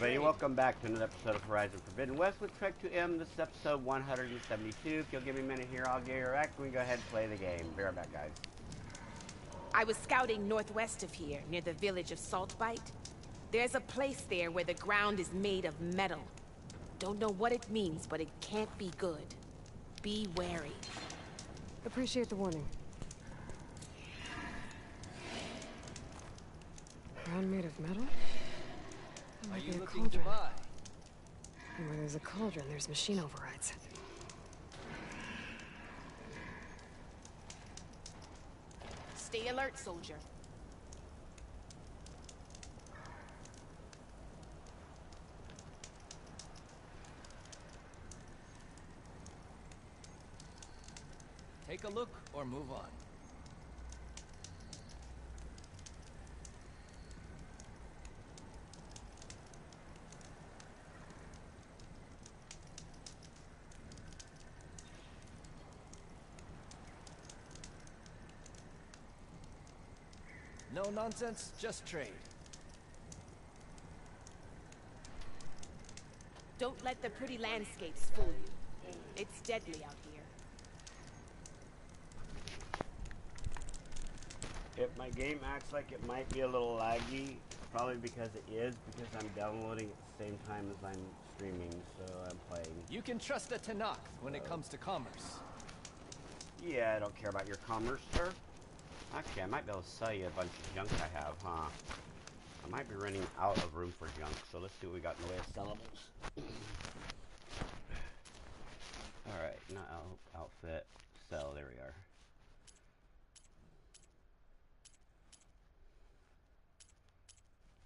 everybody, welcome back to another episode of Horizon Forbidden West with Trek2m. This is episode 172. If you'll give me a minute here, I'll get you back. We can go ahead and play the game. Be right back, guys. I was scouting northwest of here, near the village of Saltbite. There's a place there where the ground is made of metal. Don't know what it means, but it can't be good. Be wary. Appreciate the warning. Ground made of metal? Are you looking to buy? And where there's a cauldron, there's machine overrides. Stay alert, soldier. Take a look or move on. No nonsense, just trade. Don't let the pretty landscapes fool you. It's deadly out here. If my game acts like it might be a little laggy, probably because it is, because I'm downloading at the same time as I'm streaming, so I'm playing. You can trust a Tanakh when it comes to commerce. Yeah, I don't care about your commerce, sir. Actually, I might be able to sell you a bunch of junk I have, huh? I might be running out of room for junk, so let's see what we got in the way of sellables. Alright, not outfit, sell, there we are.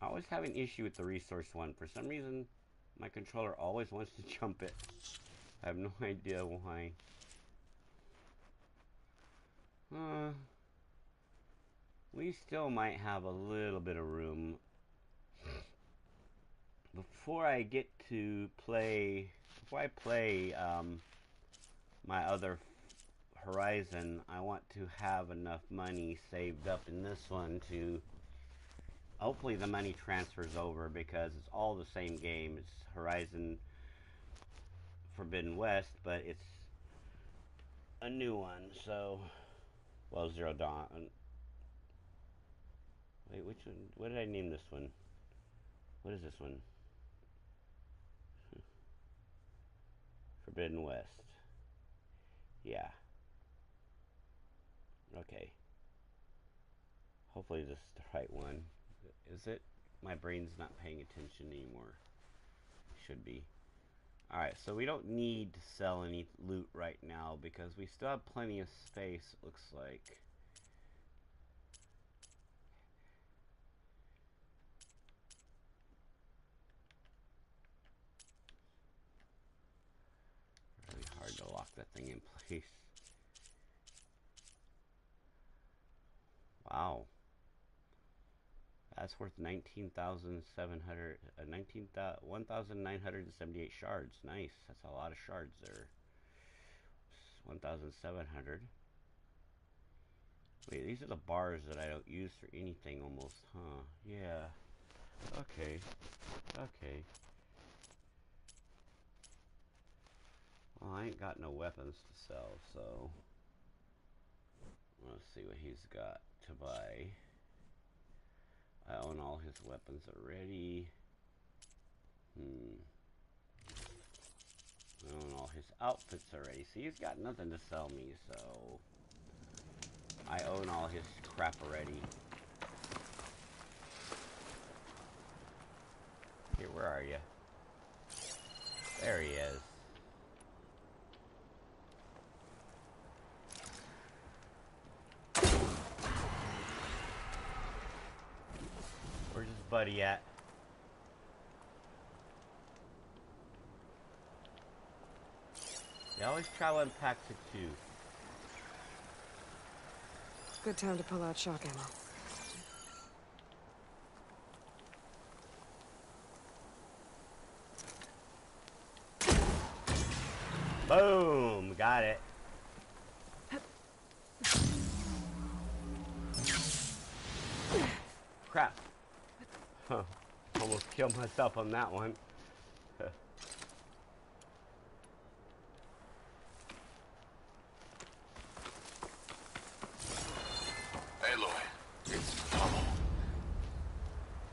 I always have an issue with the resource one. For some reason, my controller always wants to jump it. I have no idea why. We still might have a little bit of room. Before I get to play, before I play my other Horizon, I want to have enough money saved up in this one to, hopefully the money transfers over, because it's all the same game. It's Horizon Forbidden West, but it's a new one, so, well, Zero Dawn. Wait, which one? What did I name this one? What is this one? Forbidden West. Yeah. Okay. Hopefully this is the right one. Is it? My brain's not paying attention anymore. Should be. Alright, so we don't need to sell any loot right now because we still have plenty of space, it looks like. Really hard to lock that thing in place. Wow. That's worth 19,700, 1,978 shards. Nice. That's a lot of shards there. 1,700. Wait, these are the bars that I don't use for anything almost, huh? Yeah. Okay. Okay. Well, I ain't got no weapons to sell, so let's see what he's got to buy. I own all his weapons already. I own all his outfits already. See, he's got nothing to sell me, so I own all his crap already. Here, where are you? There he is. Where's his buddy at? They always travel in packs of 2. Good time to pull out shock ammo. Boom! Got it. Crap. Huh. Almost kill myself on that one. Aloy, it's Apollo.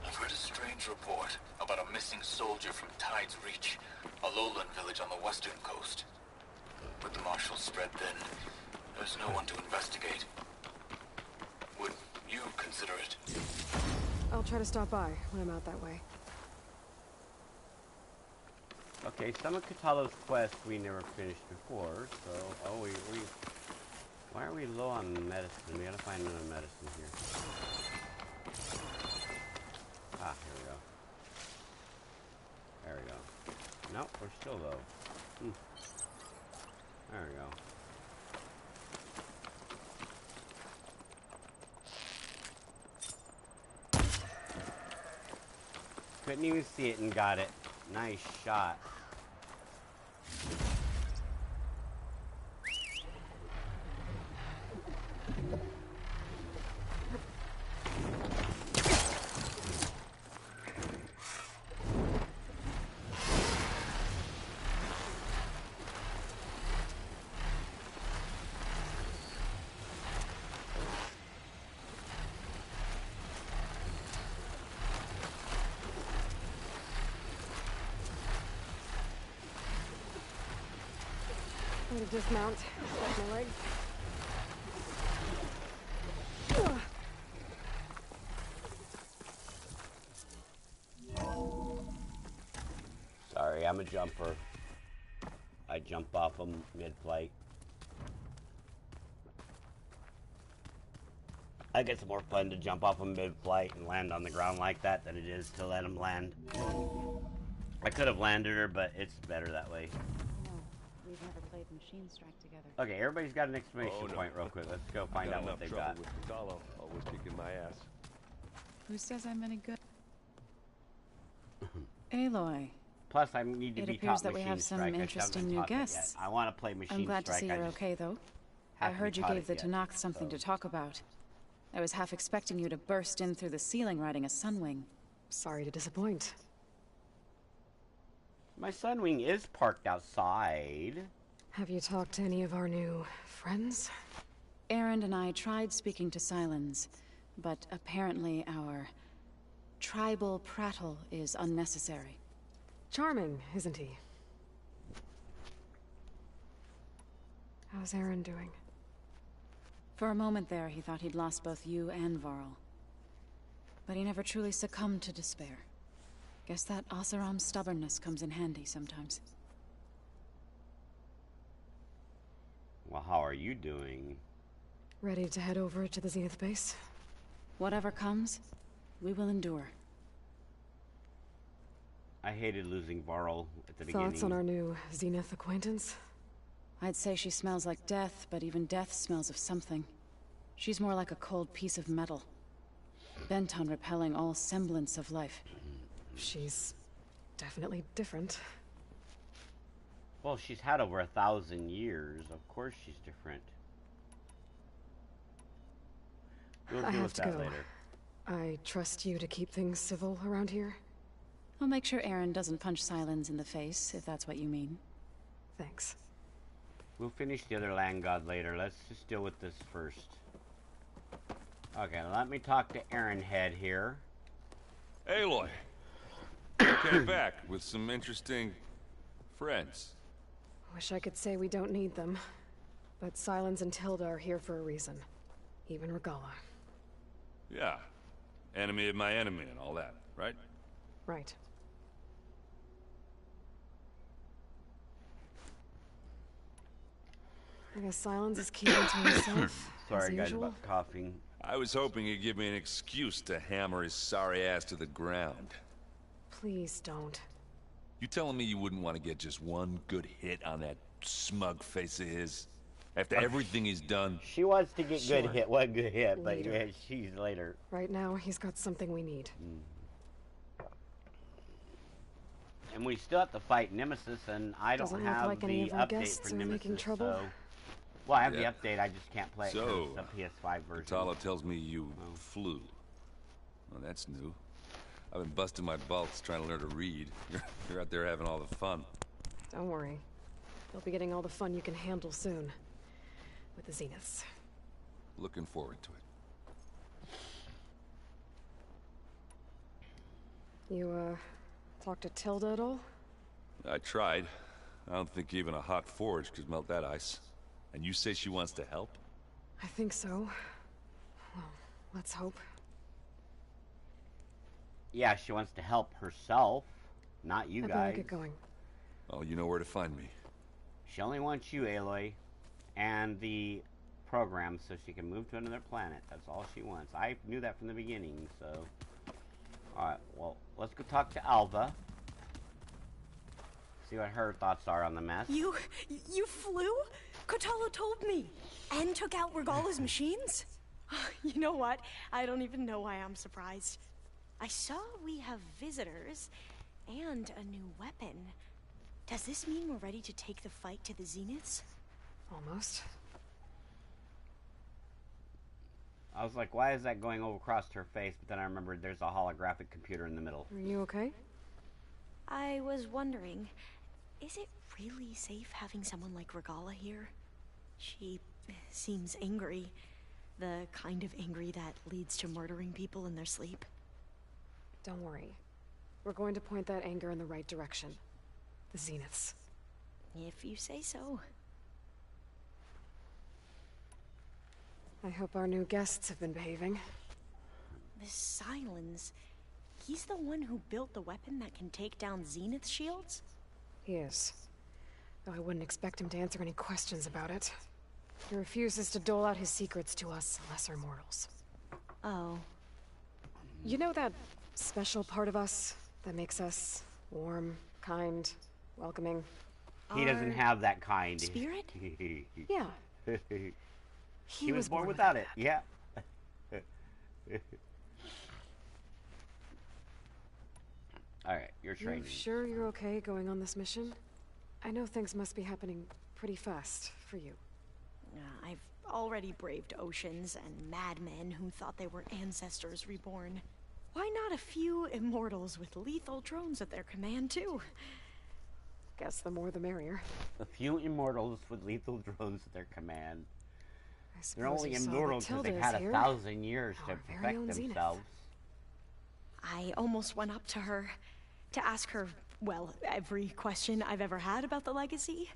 I've heard a strange report about a missing soldier from Tide's Reach, a lowland village on the western coast. With the marshals spread thin, there's no one to investigate. Would you consider it? I'll try to stop by when I'm out that way. Okay, some of Katalo's quests we never finished before, so... Oh, we... Why are we low on medicine? We gotta find another medicine here. Ah, here we go. There we go. Nope, we're still low. There we go. Couldn't even see it and got it. Nice shot. I'm gonna dismount, stretch my legs. Sorry, I'm a jumper. I jump off them mid-flight. I guess it's more fun to jump off them mid-flight and land on the ground like that than it is to let them land. I could have landed her, but it's better that way. No, we've never played Machine Strike together. Okay, everybody's got an exclamation point real quick. Let's go find out what they got. With Katalo, always kicking my ass. Who says I'm any good? Aloy, Plus, I need to it be appears taught that we Machine have some Strike. interesting new guests. I want to play Machine Strike. I'm glad to see you're okay, though. I heard you gave the Tanakh something to talk about. I was half expecting you to burst in through the ceiling riding a Sunwing. Sorry to disappoint. My Sunwing is parked outside. Have you talked to any of our new friends? Aaron and I tried speaking to Silence, but apparently our tribal prattle is unnecessary. Charming, isn't he? How's Aaron doing? For a moment there, he thought he'd lost both you and Varl. But he never truly succumbed to despair. Guess that Oseram's stubbornness comes in handy sometimes. Well, how are you doing? Ready to head over to the Zenith base? Whatever comes, we will endure. I hated losing Varl at the beginning. Thoughts on our new Zenith acquaintance? I'd say she smells like death, but even death smells of something. She's more like a cold piece of metal, bent on repelling all semblance of life. She's definitely different. Well, she's had over 1,000 years. Of course she's different. We'll deal with that later. I trust you to keep things civil around here. I'll make sure Aaron doesn't punch Silence in the face, if that's what you mean. Thanks. We'll finish the other land god later. Let's just deal with this first. Okay, let me talk to Aaron Head here. Aloy, you came back with some interesting friends. Wish I could say we don't need them. But Silence and Tilda are here for a reason. Even Regala. Yeah, enemy of my enemy and all that, right? Right. I guess Silence is keeping to himself. Sorry, as guys, usual. about coughing. I was hoping he'd give me an excuse to hammer his sorry ass to the ground. Please don't. You telling me you wouldn't want to get just one good hit on that smug face of his? After everything he's done? She wants to get Sure. good hit, one good hit, but Later. yeah, she's later. Right now, he's got something we need. And we still have to fight Nemesis, and I don't Doesn't look have like any the of our update guests for are Nemesis. making trouble. So, well, I have Yeah. the update. I just can't play it So, because it's a PS5 version. Katalo tells me you flew. Well, that's new. I've been busting my balls trying to learn to read. You're out there having all the fun. Don't worry. You'll be getting all the fun you can handle soon. With the Zeniths. Looking forward to it. You, talked to Tilda at all? I tried. I don't think even a hot forge could melt that ice. And you say she wants to help? I think so. Well, let's hope. Yeah, she wants to help herself, not you I guys. better get going. Oh, you know where to find me. She only wants you, Aloy, and the program so she can move to another planet. That's all she wants. I knew that from the beginning, so... Alright, well, let's go talk to Alva. See what her thoughts are on the mess. You flew? Kotalo told me. And took out Regala's machines? You know what? I don't even know why I'm surprised. I saw we have visitors and a new weapon. Does this mean we're ready to take the fight to the Zeniths? Almost. I was like, why is that going over across her face? But then I remembered there's a holographic computer in the middle. Are you okay? I was wondering, is it really safe having someone like Regala here? She seems angry. The kind of angry that leads to murdering people in their sleep. Don't worry. We're going to point that anger in the right direction. The Zeniths. If you say so. I hope our new guests have been behaving. This Silence, he's the one who built the weapon that can take down Zenith shields? He is. Though I wouldn't expect him to answer any questions about it. He refuses to dole out his secrets to us lesser mortals. Oh. You know that special part of us that makes us warm, kind, welcoming? He doesn't have that kind. Spirit? Yeah. He was born without it. Yeah. Alright, you're training. You sure you're okay going on this mission? I know things must be happening pretty fast for you. I've already braved oceans and madmen who thought they were ancestors reborn. Why not a few immortals with lethal drones at their command, too? Guess the more the merrier. A few immortals with lethal drones at their command. I They're suppose only you saw that immortals because they've Tilda had is here. 1,000 years to Our very perfect own Zenith. themselves. I almost went up to her to ask her, well, every question I've ever had about the legacy.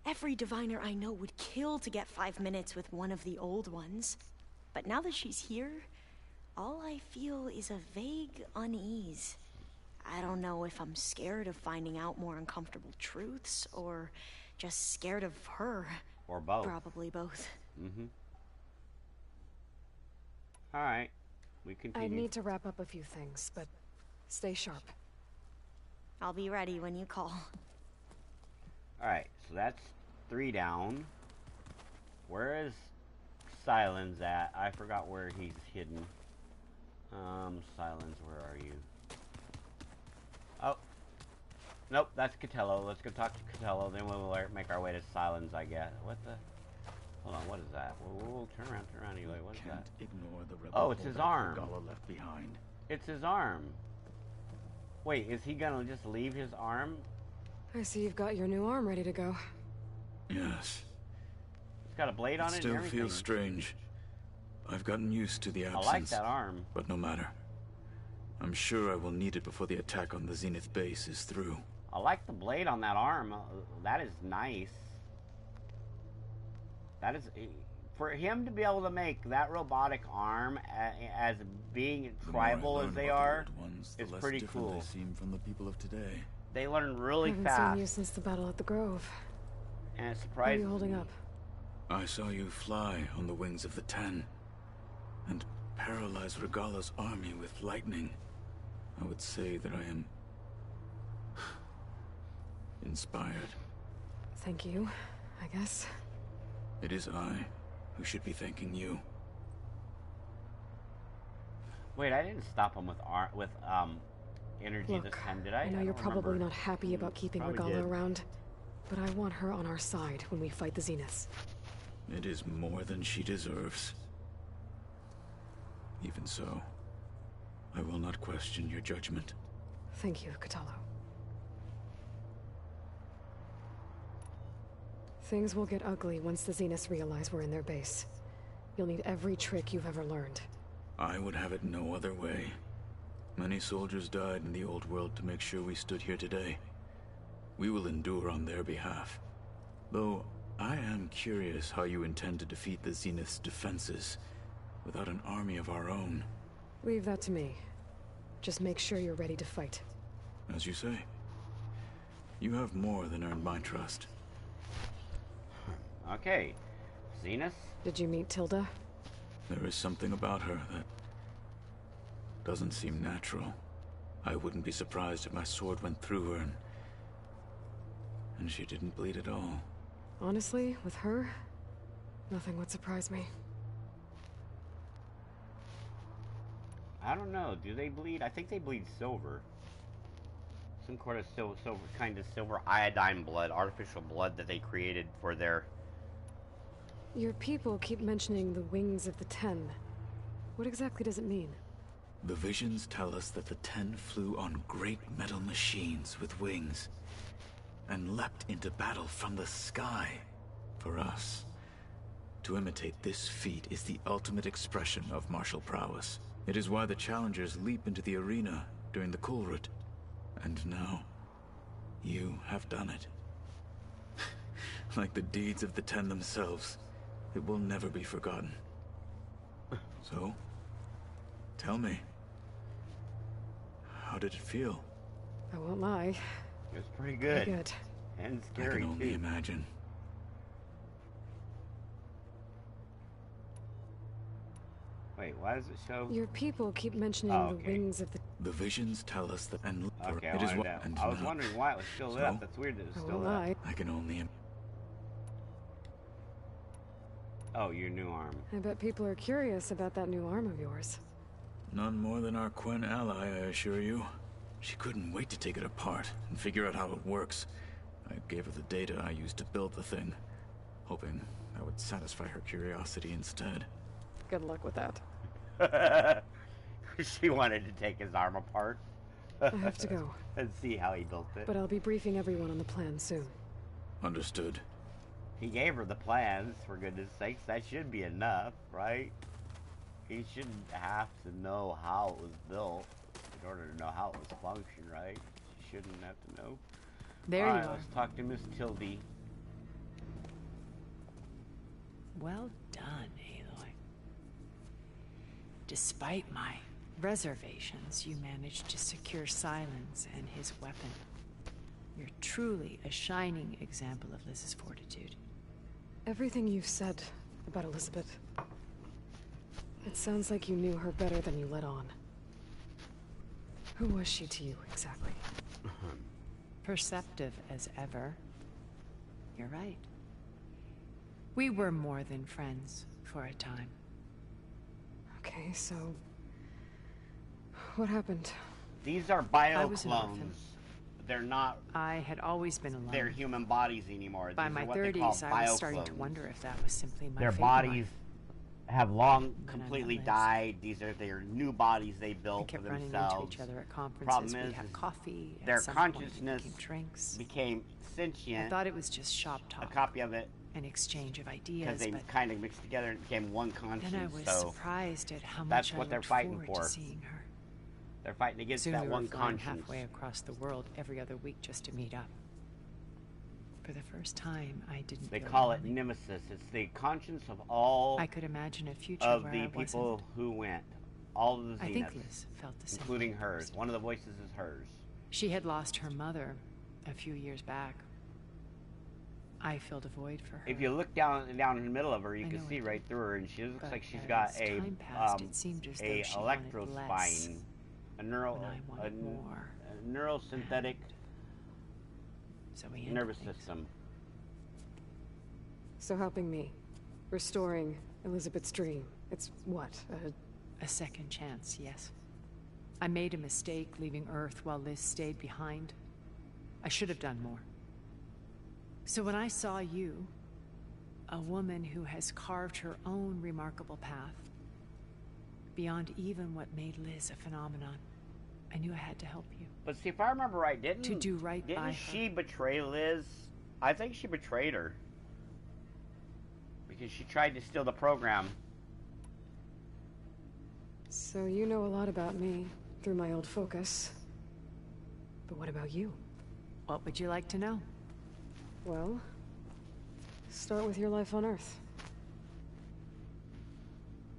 Every diviner I know would kill to get 5 minutes with one of the old ones. But now that she's here, all I feel is a vague unease. I don't know if I'm scared of finding out more uncomfortable truths, or just scared of her. Or both. Probably both. Mm-hmm. Alright. We continue. I need to wrap up a few things, but stay sharp. I'll be ready when you call. Alright, so that's 3 down. Where is Silence at? I forgot where he's hidden. Silence, where are you? Oh. Nope, that's Catello. Let's go talk to Catello, then we'll make our way to Silence, I guess. What the? Hold on, what is that? Whoa, turn around, Eli. What is that? Ignore the rebel Oh, it's his arm. Regala left behind. It's his arm. Wait, is he gonna just leave his arm? I see you've got your new arm ready to go. Yes. It's got a blade on it and Still everything. feels strange. I've gotten used to the absence. I like that arm. But no matter. I'm sure I will need it before the attack on the Zenith base is through. I like the blade on that arm. That is nice. That is... For him to be able to make that robotic arm as being tribal as they are, it's pretty cool. They seem from the people of today. They learn really Haven't fast. seen you since the battle at the Grove. And it How are surprises you holding me. up? I saw you fly on the wings of the 10 and paralyze Regala's army with lightning. I would say that I am inspired. Thank you, I guess. It is I who should be thanking you. Wait, I didn't stop him with energy Look, this time, did I? I know don't you're probably remember. not happy about keeping Probably Regala did. around, but I want her on our side when we fight the Zeniths. It is more than she deserves. Even so, I will not question your judgment. Thank you, Katalo. Things will get ugly once the Zeniths realize we're in their base. You'll need every trick you've ever learned. I would have it no other way. Many soldiers died in the old world to make sure we stood here today. We will endure on their behalf. Though, I am curious how you intend to defeat the Zenith's defenses without an army of our own. Leave that to me. Just make sure you're ready to fight. As you say. You have more than earned my trust. Okay. Zenith? Did you meet Tilda? There is something about her that doesn't seem natural. I wouldn't be surprised if my sword went through her and she didn't bleed at all. Honestly, with her, nothing would surprise me. I don't know. Do they bleed? I think they bleed silver. Some kind of silver iodine blood, artificial blood that they created for their... Your people keep mentioning the wings of the Ten. What exactly does it mean? The visions tell us that the Ten flew on great metal machines with wings and leapt into battle from the sky. For us, to imitate this feat is the ultimate expression of martial prowess. It is why the challengers leap into the arena during the Kulrut. And now, you have done it. Like the deeds of the Ten themselves, it will never be forgotten. So, tell me, how did it feel? I won't lie. It was pretty good. Pretty good. And I scary, can only too. imagine. Wait, why does it show? Your people keep mentioning the wings of the... The visions tell us that... And Okay, it is what... I was wondering why it was still lit up. That's weird that it was I still won't lit up. lie. I can only... Oh, your new arm. I bet people are curious about that new arm of yours. None more than our Quen ally, I assure you. She couldn't wait to take it apart and figure out how it works. I gave her the data I used to build the thing, hoping that would satisfy her curiosity instead. Good luck with that. She wanted to take his arm apart. I have to go. And see how he built it. But I'll be briefing everyone on the plan soon. Understood. He gave her the plans, for goodness sakes. That should be enough, right? He shouldn't have to know how it was built in order to know how it was functioned, right? She shouldn't have to know. There Alright, you are. let's talk to Miss Tildy. Well done, Aloy. Despite my reservations, you managed to secure Silence and his weapon. You're truly a shining example of Liz's fortitude. Everything you've said about Elizabeth, it sounds like you knew her better than you let on. Who was she to you, exactly? Perceptive as ever. You're right. We were more than friends for a time. Okay, so... what happened? These are I was an orphan. bio-clones. They're not I had always been alone. their human bodies anymore. By These my are what they call 30s, I was starting to bio-clones. wonder if that was simply my Their fate in bodies life. have long Then I completely met Liz. died. These are their new bodies they We built for kept running themselves. into each other at conferences. Problem We'd is have coffee. At their some point, it consciousness became drinks. became I sentient. thought it was just shop A talk, copy of it, an exchange of because ideas, they but kind of mixed together and became one conscience. then I was So surprised at how that's much what I they're looked fighting forward for. to seeing her. they're fighting against Soon that we were one flying conscience. halfway across the world every other week just to meet up. For the first time, I didn't They feel call it lonely. nemesis. It's the conscience of all I could imagine a future of where the I people wasn't. who went. All of the I think Zeniths, Liz felt the same. including way hers. first. One of the voices is hers. She had lost her mother a few years back. I filled a void for her. If you look down in the middle of her, you I can know see it right did. through her, and she looks But like she's got as a time passed, it seemed as though she wanted less, electrospine, a neural, and I wanted more. a neurosynthetic So we ended nervous things. system. So helping me. Restoring Elizabeth's dream. It's what? A second chance, yes. I made a mistake leaving Earth while Liz stayed behind. I should have done more. So when I saw you, a woman who has carved her own remarkable path, beyond even what made Liz a phenomenon. I knew I had to help you. But see, if I remember right, To do right by her. didn't she betray Liz? I think she betrayed her. Because she tried to steal the program. So you know a lot about me through my old focus. But what about you? What would you like to know? Well, start with your life on Earth.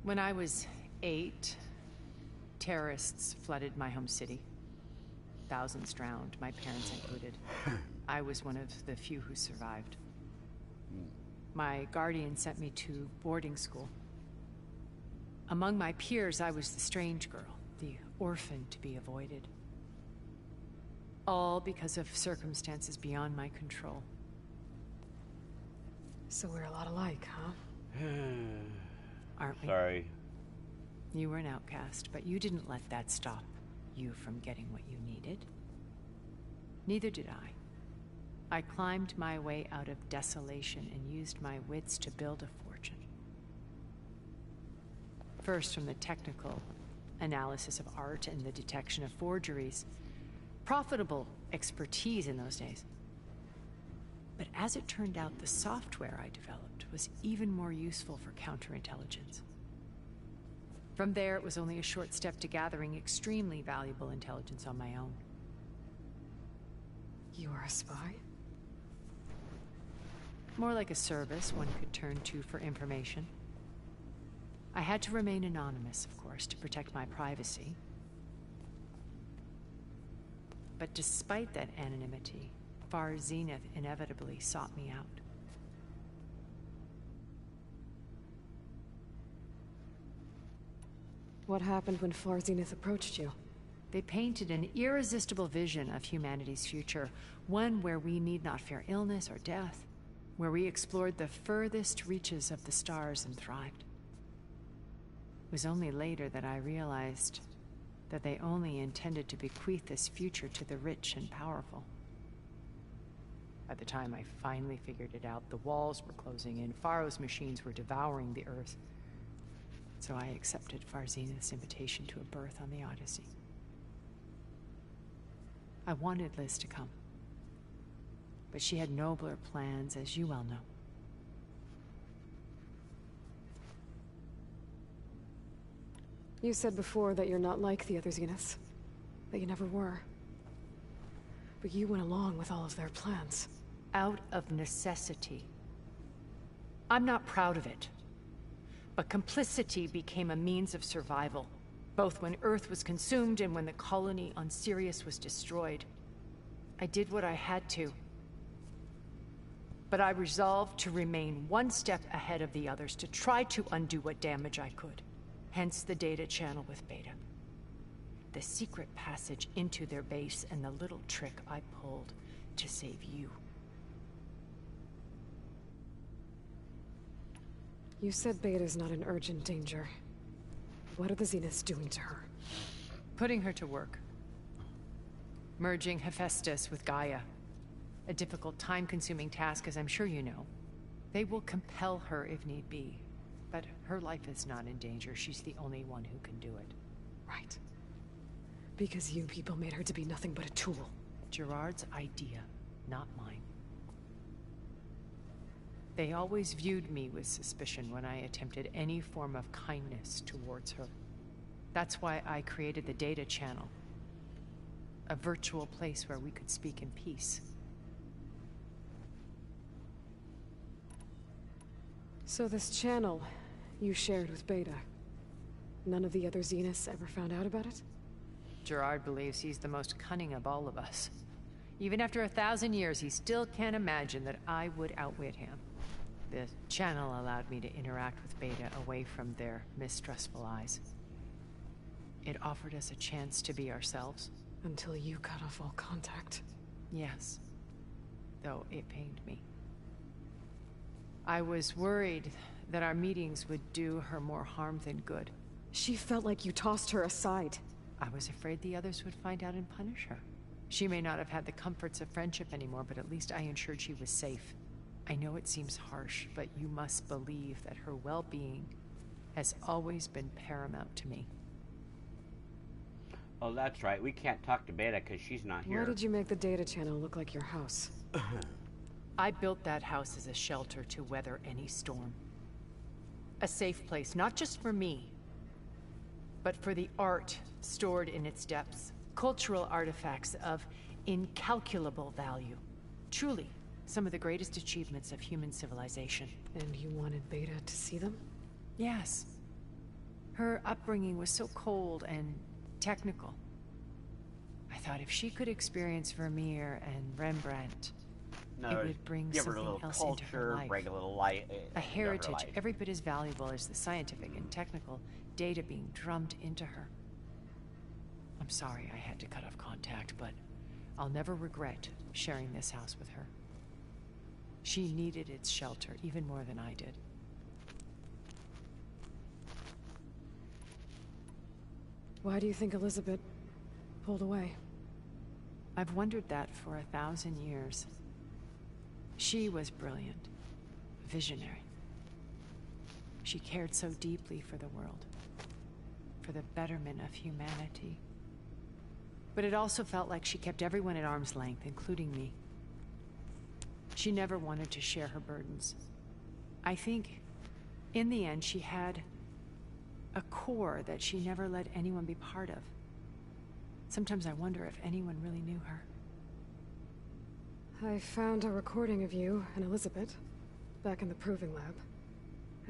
When I was 8, terrorists flooded my home city. Thousands drowned, my parents included. I was one of the few who survived. My guardian sent me to boarding school. Among my peers, I was the strange girl, the orphan to be avoided. All because of circumstances beyond my control. So we're a lot alike, huh? Aren't we? Sorry. You were an outcast, but you didn't let that stop you from getting what you needed. Neither did I. I climbed my way out of desolation and used my wits to build a fortune. First, from the technical analysis of art and the detection of forgeries. Profitable expertise in those days. But as it turned out, the software I developed was even more useful for counterintelligence. From there, it was only a short step to gathering extremely valuable intelligence on my own. You are a spy? More like a service one could turn to for information. I had to remain anonymous, of course, to protect my privacy. But despite that anonymity, Far Zenith inevitably sought me out. What happened when Far Zenith approached you? They painted an irresistible vision of humanity's future, one where we need not fear illness or death, where we explored the furthest reaches of the stars and thrived. It was only later that I realized that they only intended to bequeath this future to the rich and powerful. By the time I finally figured it out, the walls were closing in, Faro's machines were devouring the Earth. So I accepted Far Zenith's invitation to a berth on the Odyssey. I wanted Liz to come, but she had nobler plans, as you well know. You said before that you're not like the other Zeniths. That you never were. But you went along with all of their plans. Out of necessity. I'm not proud of it. But complicity became a means of survival, both when Earth was consumed and when the colony on Sirius was destroyed. I did what I had to. But I resolved to remain one step ahead of the others, to try to undo what damage I could. Hence the data channel with Beta. The secret passage into their base and the little trick I pulled to save you. You said Beta's not in urgent danger. What are the Zeniths doing to her? Putting her to work. Merging Hephaestus with Gaia. A difficult, time-consuming task, as I'm sure you know. They will compel her if need be. But her life is not in danger. She's the only one who can do it. Right. Because you people made her to be nothing but a tool. Gerard's idea, not mine. They always viewed me with suspicion when I attempted any form of kindness towards her. That's why I created the data channel. A virtual place where we could speak in peace. So this channel you shared with Beta, none of the other Zeniths ever found out about it? Gerard believes he's the most cunning of all of us. Even after 1,000 years, he still can't imagine that I would outwit him. The channel allowed me to interact with Beta away from their mistrustful eyes. It offered us a chance to be ourselves. Until you cut off all contact. Yes. Though it pained me. I was worried that our meetings would do her more harm than good. She felt like you tossed her aside. I was afraid the others would find out and punish her. She may not have had the comforts of friendship anymore, but at least I ensured she was safe. I know it seems harsh, but you must believe that her well-being has always been paramount to me. Oh, that's right. We can't talk to Beta because she's not here. Why did you make the data channel look like your house? I built that house as a shelter to weather any storm. A safe place, not just for me, but for the art stored in its depths. Cultural artifacts of incalculable value. Truly, some of the greatest achievements of human civilization. And you wanted Beta to see them? Yes. Her upbringing was so cold and technical. I thought if she could experience Vermeer and Rembrandt, it would bring give her a something little else culture, into her life. bring a little light. A heritage every bit as valuable as the scientific and technical data being drummed into her. I'm sorry I had to cut off contact, but I'll never regret sharing this house with her. She needed its shelter even more than I did. Why do you think Elizabeth pulled away? I've wondered that for 1,000 years. She was brilliant, visionary. She cared so deeply for the world, for the betterment of humanity. But it also felt like she kept everyone at arm's length, including me. She never wanted to share her burdens. I think, in the end, she had a core that she never let anyone be part of. Sometimes I wonder if anyone really knew her. I found a recording of you and Elizabeth back in the proving lab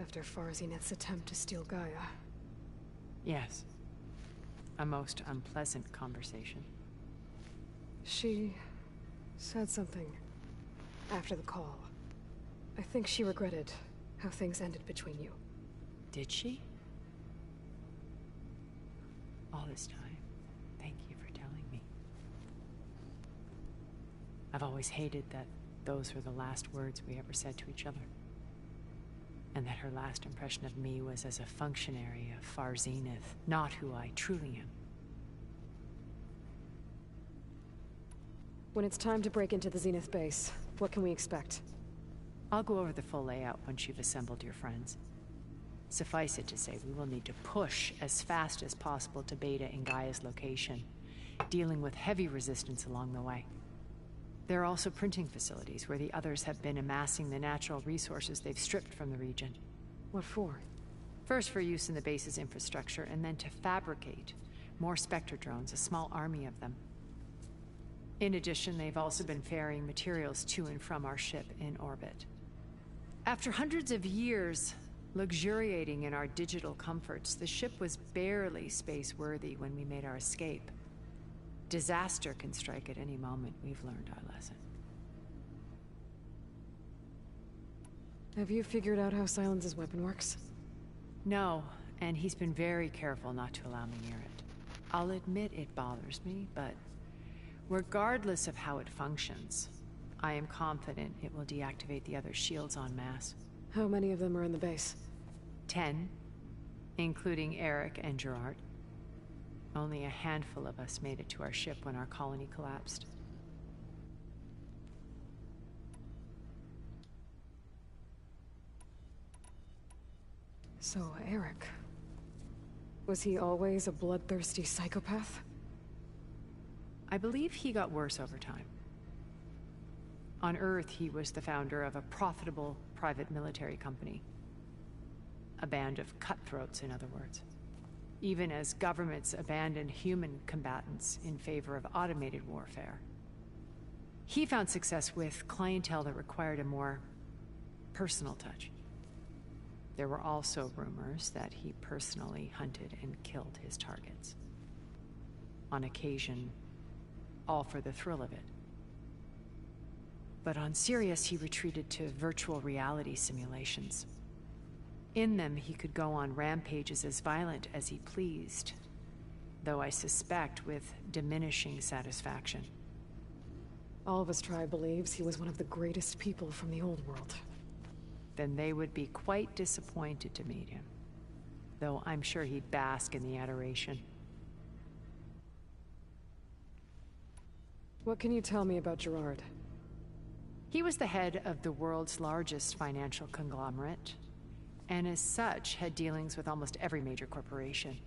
after Farzineth's attempt to steal Gaia. Yes. A most unpleasant conversation. She said something after the call. I think she regretted how things ended between you. Did she? All this time, thank you for telling me. I've always hated that those were the last words we ever said to each other. And that her last impression of me was as a functionary of Far Zenith, not who I truly am. When it's time to break into the Zenith base, what can we expect? I'll go over the full layout once you've assembled your friends. Suffice it to say, we will need to push as fast as possible to Beta and Gaia's location, dealing with heavy resistance along the way. There are also printing facilities where the others have been amassing the natural resources they've stripped from the region. What for? First for use in the base's infrastructure, and then to fabricate more Spectre drones, a small army of them. In addition, they've also been ferrying materials to and from our ship in orbit. After hundreds of years luxuriating in our digital comforts, the ship was barely space-worthy when we made our escape. Disaster can strike at any moment. We've learned our lesson. Have you figured out how Silence's weapon works? No, and he's been very careful not to allow me near it. I'll admit it bothers me, but regardless of how it functions, I am confident it will deactivate the other shields en masse. How many of them are in the base? 10, including Eric and Gerard. Only a handful of us made it to our ship when our colony collapsed. So, Eric... was he always a bloodthirsty psychopath? I believe he got worse over time. On Earth, he was the founder of a profitable private military company. A band of cutthroats, in other words. Even as governments abandoned human combatants in favor of automated warfare. He found success with clientele that required a more personal touch. There were also rumors that he personally hunted and killed his targets. On occasion, all for the thrill of it. But on Sirius, he retreated to virtual reality simulations. In them, he could go on rampages as violent as he pleased, though I suspect with diminishing satisfaction. All of his tribe believes he was one of the greatest people from the old world. Then they would be quite disappointed to meet him, though I'm sure he'd bask in the adoration. What can you tell me about Gerard? He was the head of the world's largest financial conglomerate, and as such had dealings with almost every major corporation.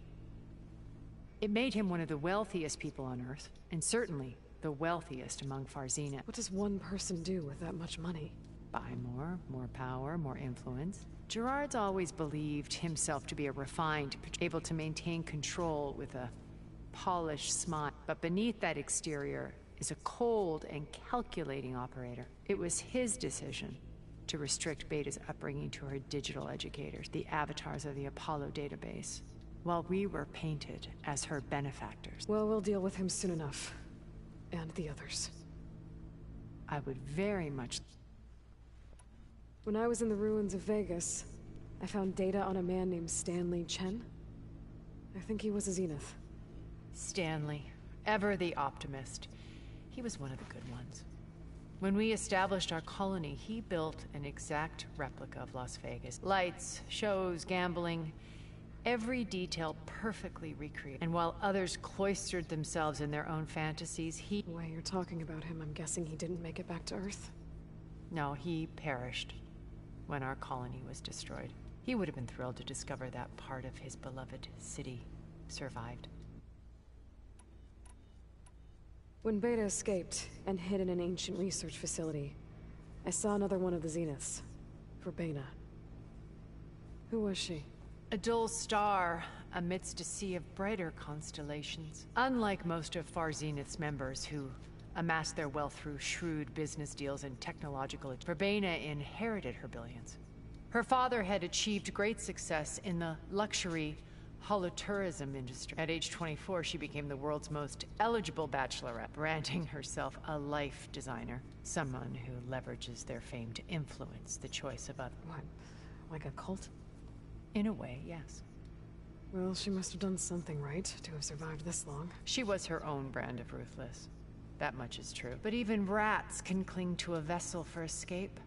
It made him one of the wealthiest people on Earth, and certainly the wealthiest among Farzina. What does one person do with that much money? Buy more power, more influence. Gerard's always believed himself to be a refined, able to maintain control with a polished smile. But beneath that exterior is a cold and calculating operator. It was his decision to restrict Beta's upbringing to her digital educators, the avatars of the Apollo database, while we were painted as her benefactors. Well, we'll deal with him soon enough. And the others. I would very much... When I was in the ruins of Vegas, I found data on a man named Stanley Chen. I think he was a Zenith. Stanley, ever the optimist. He was one of the good ones. When we established our colony, he built an exact replica of Las Vegas. Lights, shows, gambling, every detail perfectly recreated. And while others cloistered themselves in their own fantasies, he... The way you're talking about him, I'm guessing he didn't make it back to Earth? No, he perished when our colony was destroyed. He would have been thrilled to discover that part of his beloved city survived. When Beta escaped and hid in an ancient research facility, I saw another one of the Zeniths. Verbena. Who was she? A dull star amidst a sea of brighter constellations. Unlike most of Far Zenith's members who amassed their wealth through shrewd business deals and technological... Verbena inherited her billions. Her father had achieved great success in the luxury holotourism industry. At age 24, she became the world's most eligible bachelorette, branding herself a life designer, someone who leverages their fame to influence the choice of others. What? Like a cult? In a way, yes. Well, she must have done something right to have survived this long. She was her own brand of ruthless. That much is true. But even rats can cling to a vessel for escape.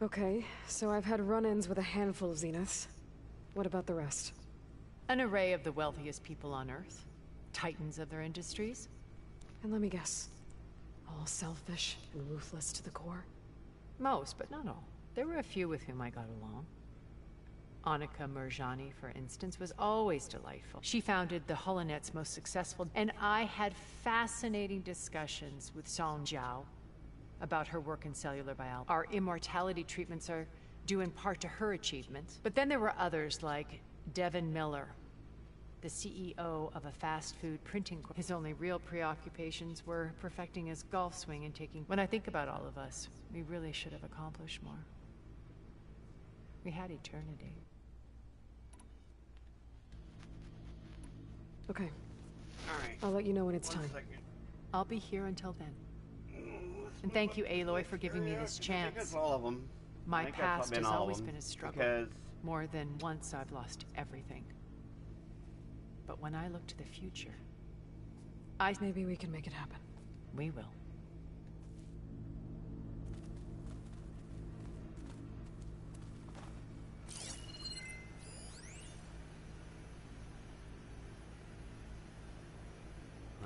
Okay, so I've had run-ins with a handful of Zeniths. What about the rest? An array of the wealthiest people on Earth. Titans of their industries. And let me guess. All selfish and ruthless to the core? Most, but not all. There were a few with whom I got along. Annika Murjani, for instance, was always delightful. She founded the Holonet's most successful, and I had fascinating discussions with Song Jiao about her work in cellular biology. Our immortality treatments are due in part to her achievements. But then there were others like Devin Miller, the CEO of a fast food printing corp. His only real preoccupations were perfecting his golf swing and taking... When I think about all of us, we really should have accomplished more. We had eternity. Okay. Alright. I'll let you know when it's time. Second. I'll be here until then. And thank you, Aloy, for giving me this I think chance. that's all of them. My past has always them, been a struggle. because More than once I've lost everything. But when I look to the future, Maybe we can make it happen. we will.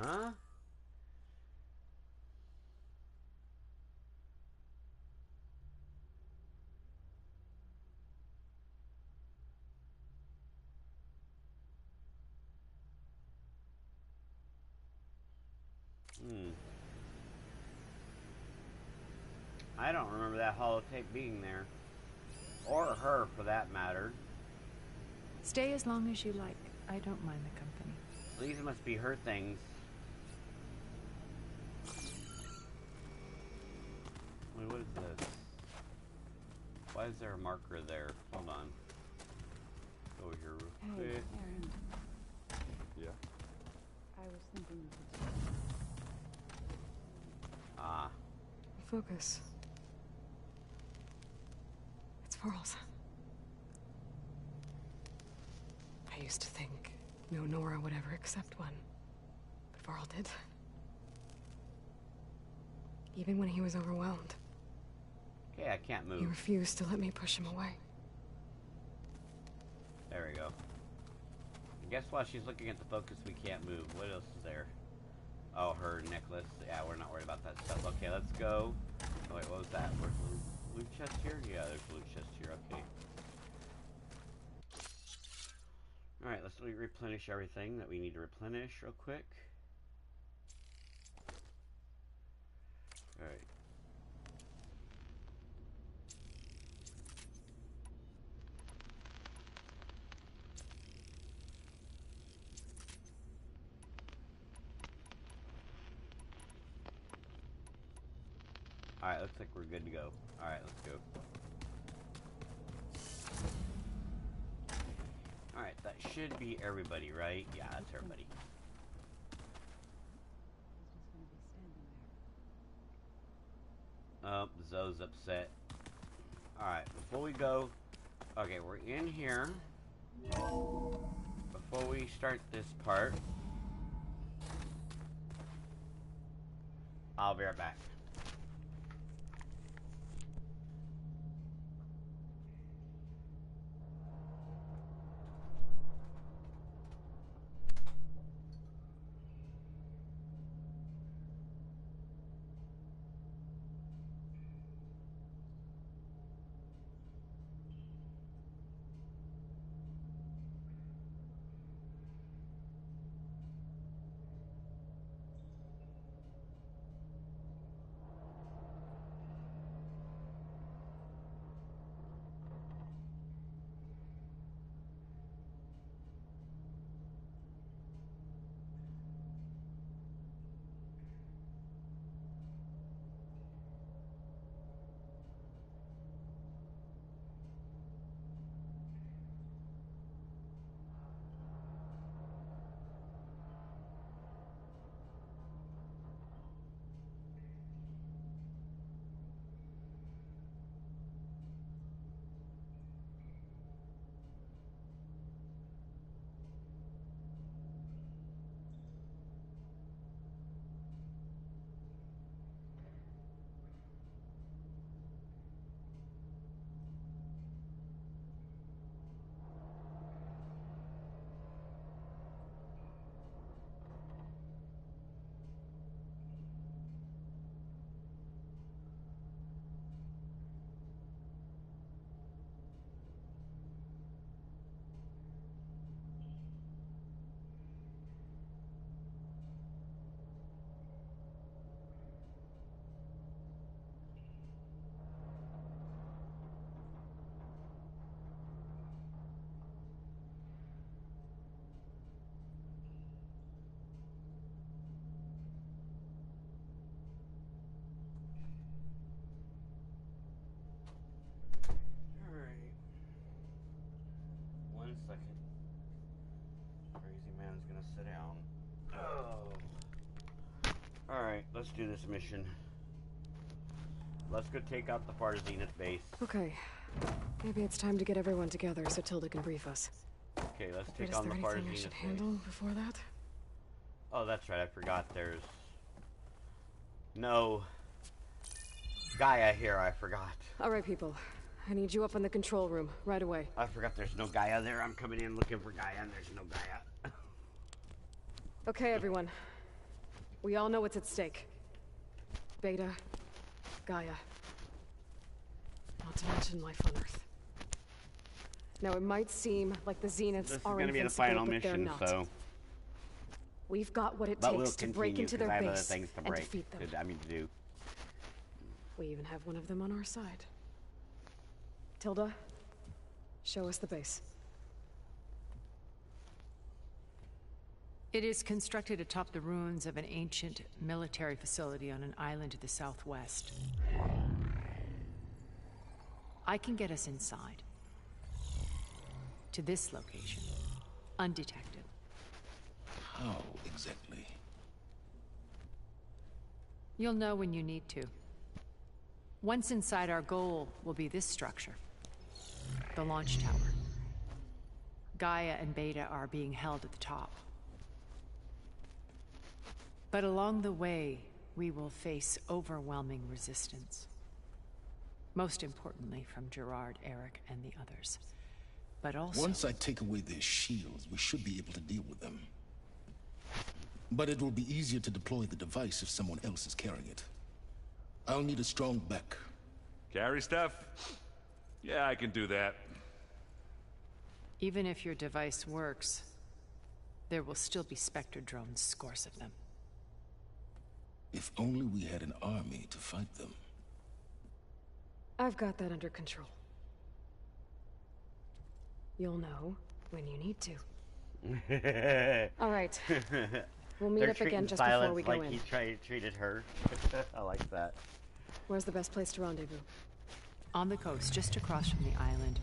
Huh? I don't remember that holotape being there. Or her, for that matter. Stay as long as you like. I don't mind the company. These must be her things. Wait, what is this? Why is there a marker there? Hold on. Go over here real quick. Aaron. Yeah. I was thinking... Ah. Focus. It's Varl's. I used to think no Nora would ever accept one. But Varl did. Even when he was overwhelmed. Okay, I can't He move. refused to let me push him away. There we go. I guess while she's looking at the focus, we can't move. What else is there? Oh, her necklace. Yeah, we're not worried about that stuff. Okay, let's go. Oh, wait, what was that? Where's loot chest here? Yeah, there's a loot chest here, okay. Alright, let's replenish everything that we need to replenish real quick. Alright. Alright, looks like we're good to go. Alright, let's go. Alright, that should be everybody, right? Yeah, that's everybody. Oh, Zoe's upset. Alright, before we go... Okay, we're in here. Before we start this part... I'll be right back. Alright, let's do this mission. Let's go take out the far Zenith base. Okay. Maybe it's time to get everyone together so Tilda can brief us. Okay, let's Wait, take on the far Zenith I should base. handle before that? Oh, that's right, I forgot there's... No... Gaia here, I forgot. Alright, people. I need you up in the control room, right away. I forgot there's no Gaia there. I'm coming in looking for Gaia and there's no Gaia. Okay, everyone. We all know what's at stake. Beta, Gaia. Not to mention life on Earth. Now, it might seem like the Zeniths are gonna be the final mission, so... We've got what it But takes to break into their base and defeat them. To do. We even have one of them on our side. Tilda, show us the base. It is constructed atop the ruins of an ancient military facility on an island to the southwest. I can get us inside. To this location. Undetected. How exactly? You'll know when you need to. Once inside, our goal will be this structure. The launch tower. Gaia and Beta are being held at the top. But along the way, we will face overwhelming resistance. Most importantly from Gerard, Eric, and the others. But also... Once I take away their shields, we should be able to deal with them. But it will be easier to deploy the device if someone else is carrying it. I'll need a strong back. Carry stuff? Yeah, I can do that. Even if your device works, there will still be Spectre drones, scores of them. If only we had an army to fight them. I've got that under control. You'll know when you need to. All right. We'll meet up again just before we go in. Like he treated her. I like that. Where's the best place to rendezvous? On the coast, just across from the island.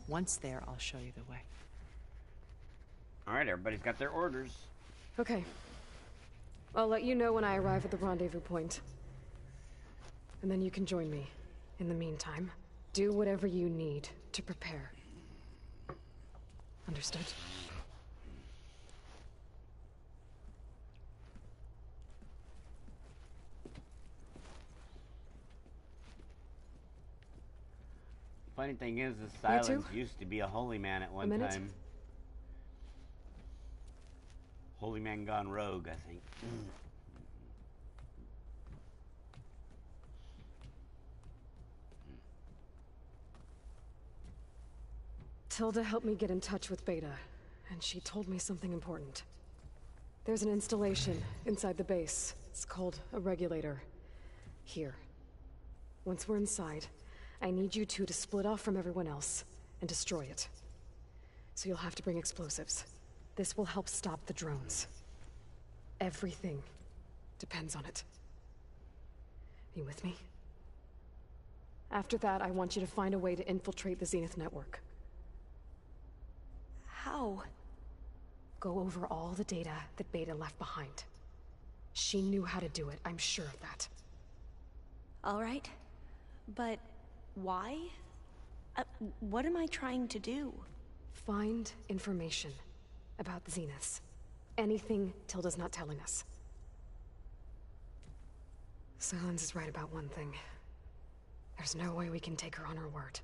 Once there, I'll show you the way. All right, everybody's got their orders. Okay. I'll let you know when I arrive at the rendezvous point. And then you can join me. In the meantime, do whatever you need to prepare. Understood? Funny thing is, this Silence used to be a holy man at one time. Holy man gone rogue, I think. Tilda helped me get in touch with Beta, and she told me something important. There's an installation inside the base. It's called a regulator. Here. Once we're inside, I need you two to split off from everyone else and destroy it. So you'll have to bring explosives. This will help stop the drones. Everything depends on it. You with me? After that, I want you to find a way to infiltrate the Zenith network. How? Go over all the data that Beta left behind. She knew how to do it, I'm sure of that. All right. But why? What am I trying to do? Find information about the Zeniths. Anything Tilda's not telling us. Silence is right about one thing. There's no way we can take her on her word.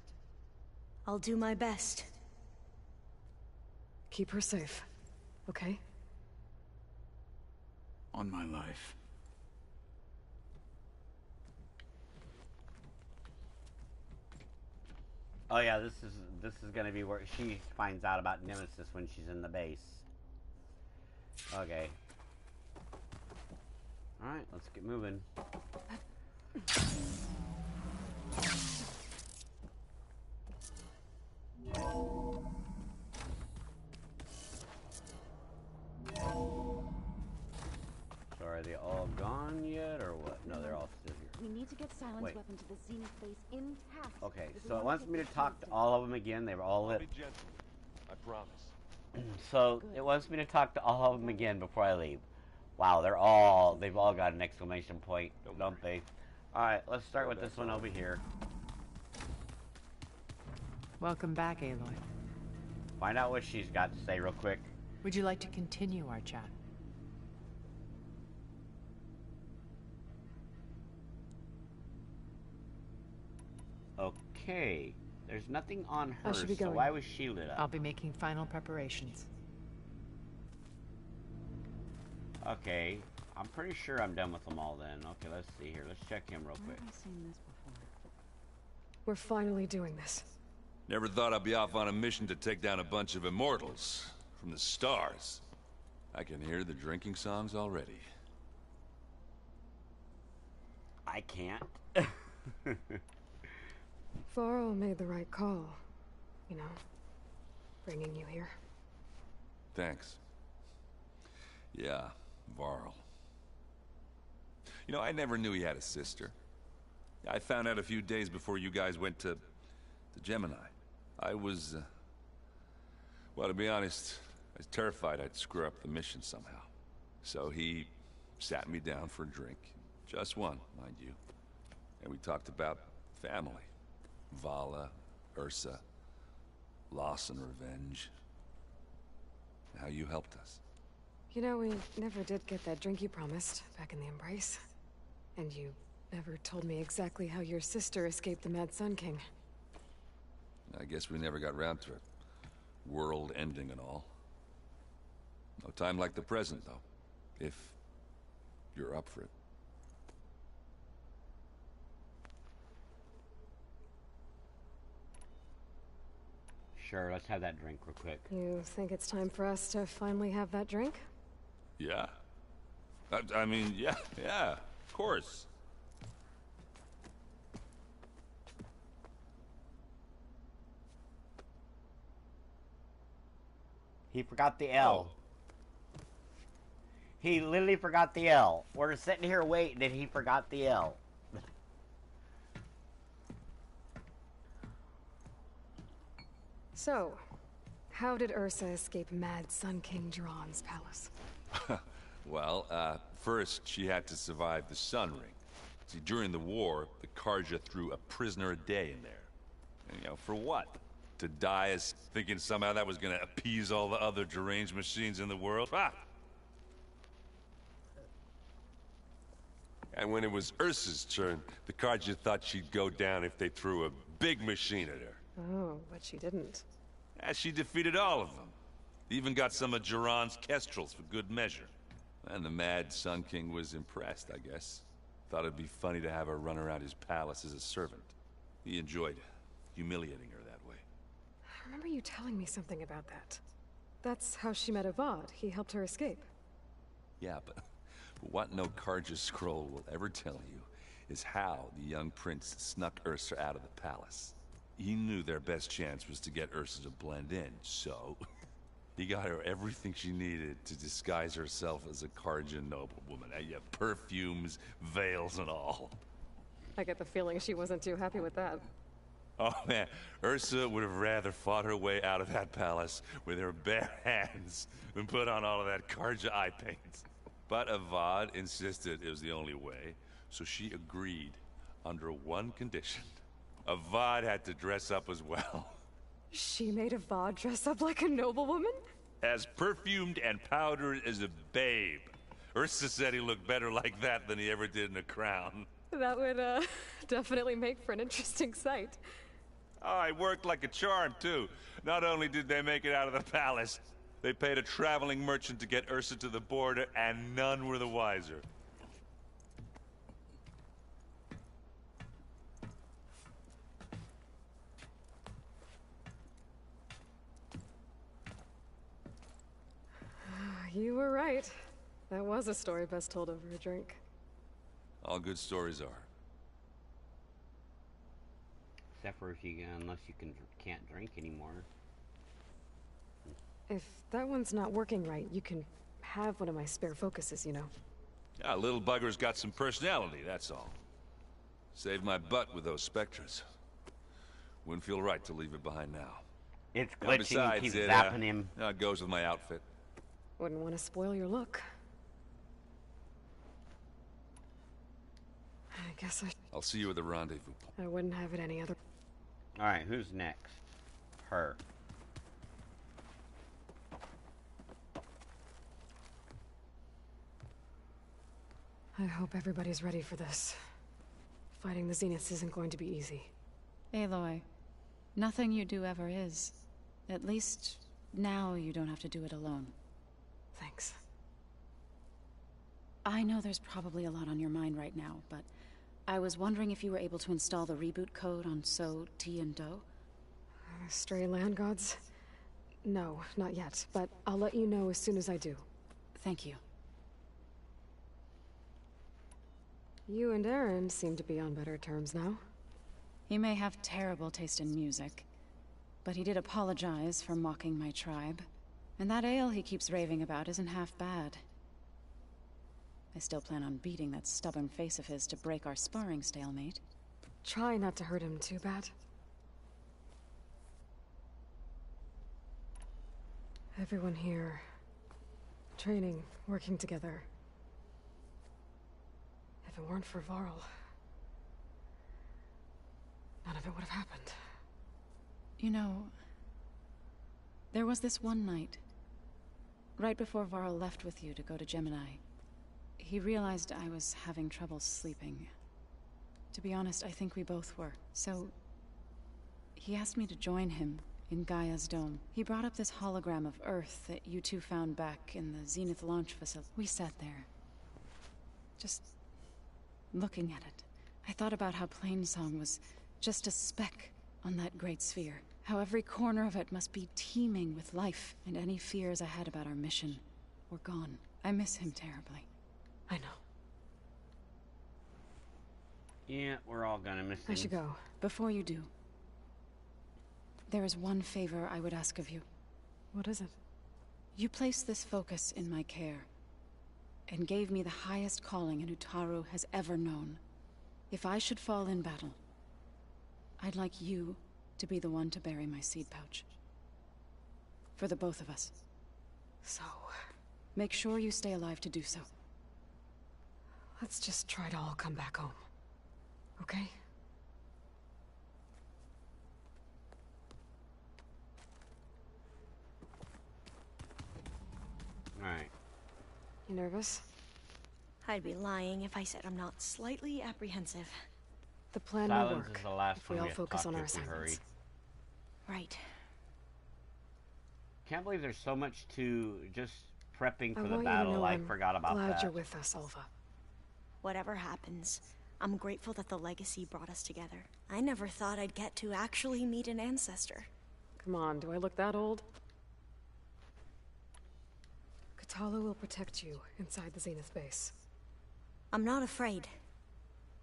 I'll do my best. Keep her safe, okay? On my life. Oh yeah, this is gonna be where she finds out about Nemesis when she's in the base. Okay. Alright, let's get moving. So are they all gone yet, or what? No, they're all still here. We need to get Silence weapon to the Zenith base intact. Okay, so it wants me to talk to all of them again. They were all lit. Be gentle. I promise. So it wants me to talk to all of them again before I leave. Wow, they've all got an exclamation point, don't they? Alright, let's start with this one over here. Welcome back, Aloy. Find out what she's got to say real quick. Would you like to continue our chat? Okay. There's nothing on her, I should be so going. why was she lit up? I'll be making final preparations. Okay. I'm pretty sure I'm done with them all then. Okay, let's see here. Let's check him real quick. Where have I seen this before? We're finally doing this. Never thought I'd be off on a mission to take down a bunch of immortals from the stars. I can hear the drinking songs already. I can't. Varl made the right call. You know, bringing you here. Thanks. Yeah, Varl. You know, I never knew he had a sister. I found out a few days before you guys went to Gemini. I was, well, to be honest, I was terrified I'd screw up the mission somehow. So he sat me down for a drink. Just one, mind you. And we talked about family. Vala, Ursa, loss and revenge. How you helped us. You know, we never did get that drink you promised back in the Embrace. And you never told me exactly how your sister escaped the Mad Sun King. I guess we never got round to it. World ending and all. No time like the present, though. If you're up for it. Sure, let's have that drink real quick. You think it's time for us to finally have that drink? Yeah. I mean, yeah, of course. He forgot the L. He literally forgot the L. We're sitting here waiting and he forgot the L. So, how did Ursa escape Mad Sun King Jiran's palace? Well, first she had to survive the Sun Ring. See, during the war, the Karja threw a prisoner a day in there. And, you know, for what? To die as thinking somehow that was gonna appease all the other deranged machines in the world? Ah! And when it was Ursa's turn, the Karja thought she'd go down if they threw a big machine at her. Oh, but she didn't. And she defeated all of them. Even got some of Jiran's kestrels for good measure. And the Mad Sun King was impressed, I guess. Thought it'd be funny to have her run around his palace as a servant. He enjoyed humiliating her that way. I remember you telling me something about that. That's how she met Avad. He helped her escape. Yeah, but what no Karja scroll will ever tell you is how the young prince snuck Ursa out of the palace. He knew their best chance was to get Ursa to blend in, so he got her everything she needed to disguise herself as a Karja noblewoman. Yeah, perfumes, veils, and all. I get the feeling she wasn't too happy with that. Oh man, Ursa would have rather fought her way out of that palace with her bare hands than put on all of that Karja eye paint. But Avad insisted it was the only way, so she agreed under one condition. Avad had to dress up as well. She made Avad dress up like a noblewoman? As perfumed and powdered as a babe. Ursa said he looked better like that than he ever did in a crown. That would, definitely make for an interesting sight. Oh, it worked like a charm, too. Not only did they make it out of the palace, they paid a traveling merchant to get Ursa to the border, and none were the wiser. You were right. That was a story best told over a drink. All good stories are. Except for if you, unless you can't drink anymore. If that one's not working right, you can have one of my spare focuses, you know. Yeah, little bugger's got some personality, that's all. Saved my butt with those specters. Wouldn't feel right to leave it behind now. It's Now, glitching, besides, keeps it zapping him. It goes with my outfit. Wouldn't want to spoil your look. I guess I'll see you at the rendezvous. I wouldn't have it any other... Alright, who's next? Her. I hope everybody's ready for this. Fighting the Zeniths isn't going to be easy. Aloy, nothing you do ever is. At least, now you don't have to do it alone. Thanks. I know there's probably a lot on your mind right now, but I was wondering if you were able to install the reboot code on So, T, and Do? Stray land gods? No, not yet, but I'll let you know as soon as I do. Thank you. You and Aaron seem to be on better terms now. He may have terrible taste in music, but he did apologize for mocking my tribe. And that ale he keeps raving about isn't half bad. I still plan on beating that stubborn face of his to break our sparring stalemate. Try not to hurt him too bad. Everyone here, training, working together. If it weren't for Varl, none of it would have happened. You know, there was this one night, right before Varl left with you to go to Gemini. He realized I was having trouble sleeping. To be honest, I think we both were. So, he asked me to join him in Gaia's dome. He brought up this hologram of Earth that you two found back in the Zenith launch facility. We sat there, just looking at it. I thought about how Plainsong was just a speck on that great sphere. How every corner of it must be teeming with life, and any fears I had about our mission were gone. I miss him terribly. I know. Yeah, we're all gonna miss him. I should go. Before you do, there is one favor I would ask of you. What is it? You placed this focus in my care, and gave me the highest calling an Utaru has ever known. If I should fall in battle, I'd like you to be the one to bury my seed pouch. For the both of us. So... make sure you stay alive to do so. let's just try to all come back home. Okay? Alright. You nervous? I'd be lying if I said I'm not slightly apprehensive. The plan will Silence work is the last if we one all we have to focus talk on to our if we hurry. assignments. Right. Can't believe there's so much to just prepping for I the want you to battle. know I I'm forgot about glad that. you're with us, Alva. Whatever happens, I'm grateful that the legacy brought us together. I never thought I'd get to actually meet an ancestor. Come on, do I look that old? Katala will protect you inside the Zenith base. I'm not afraid.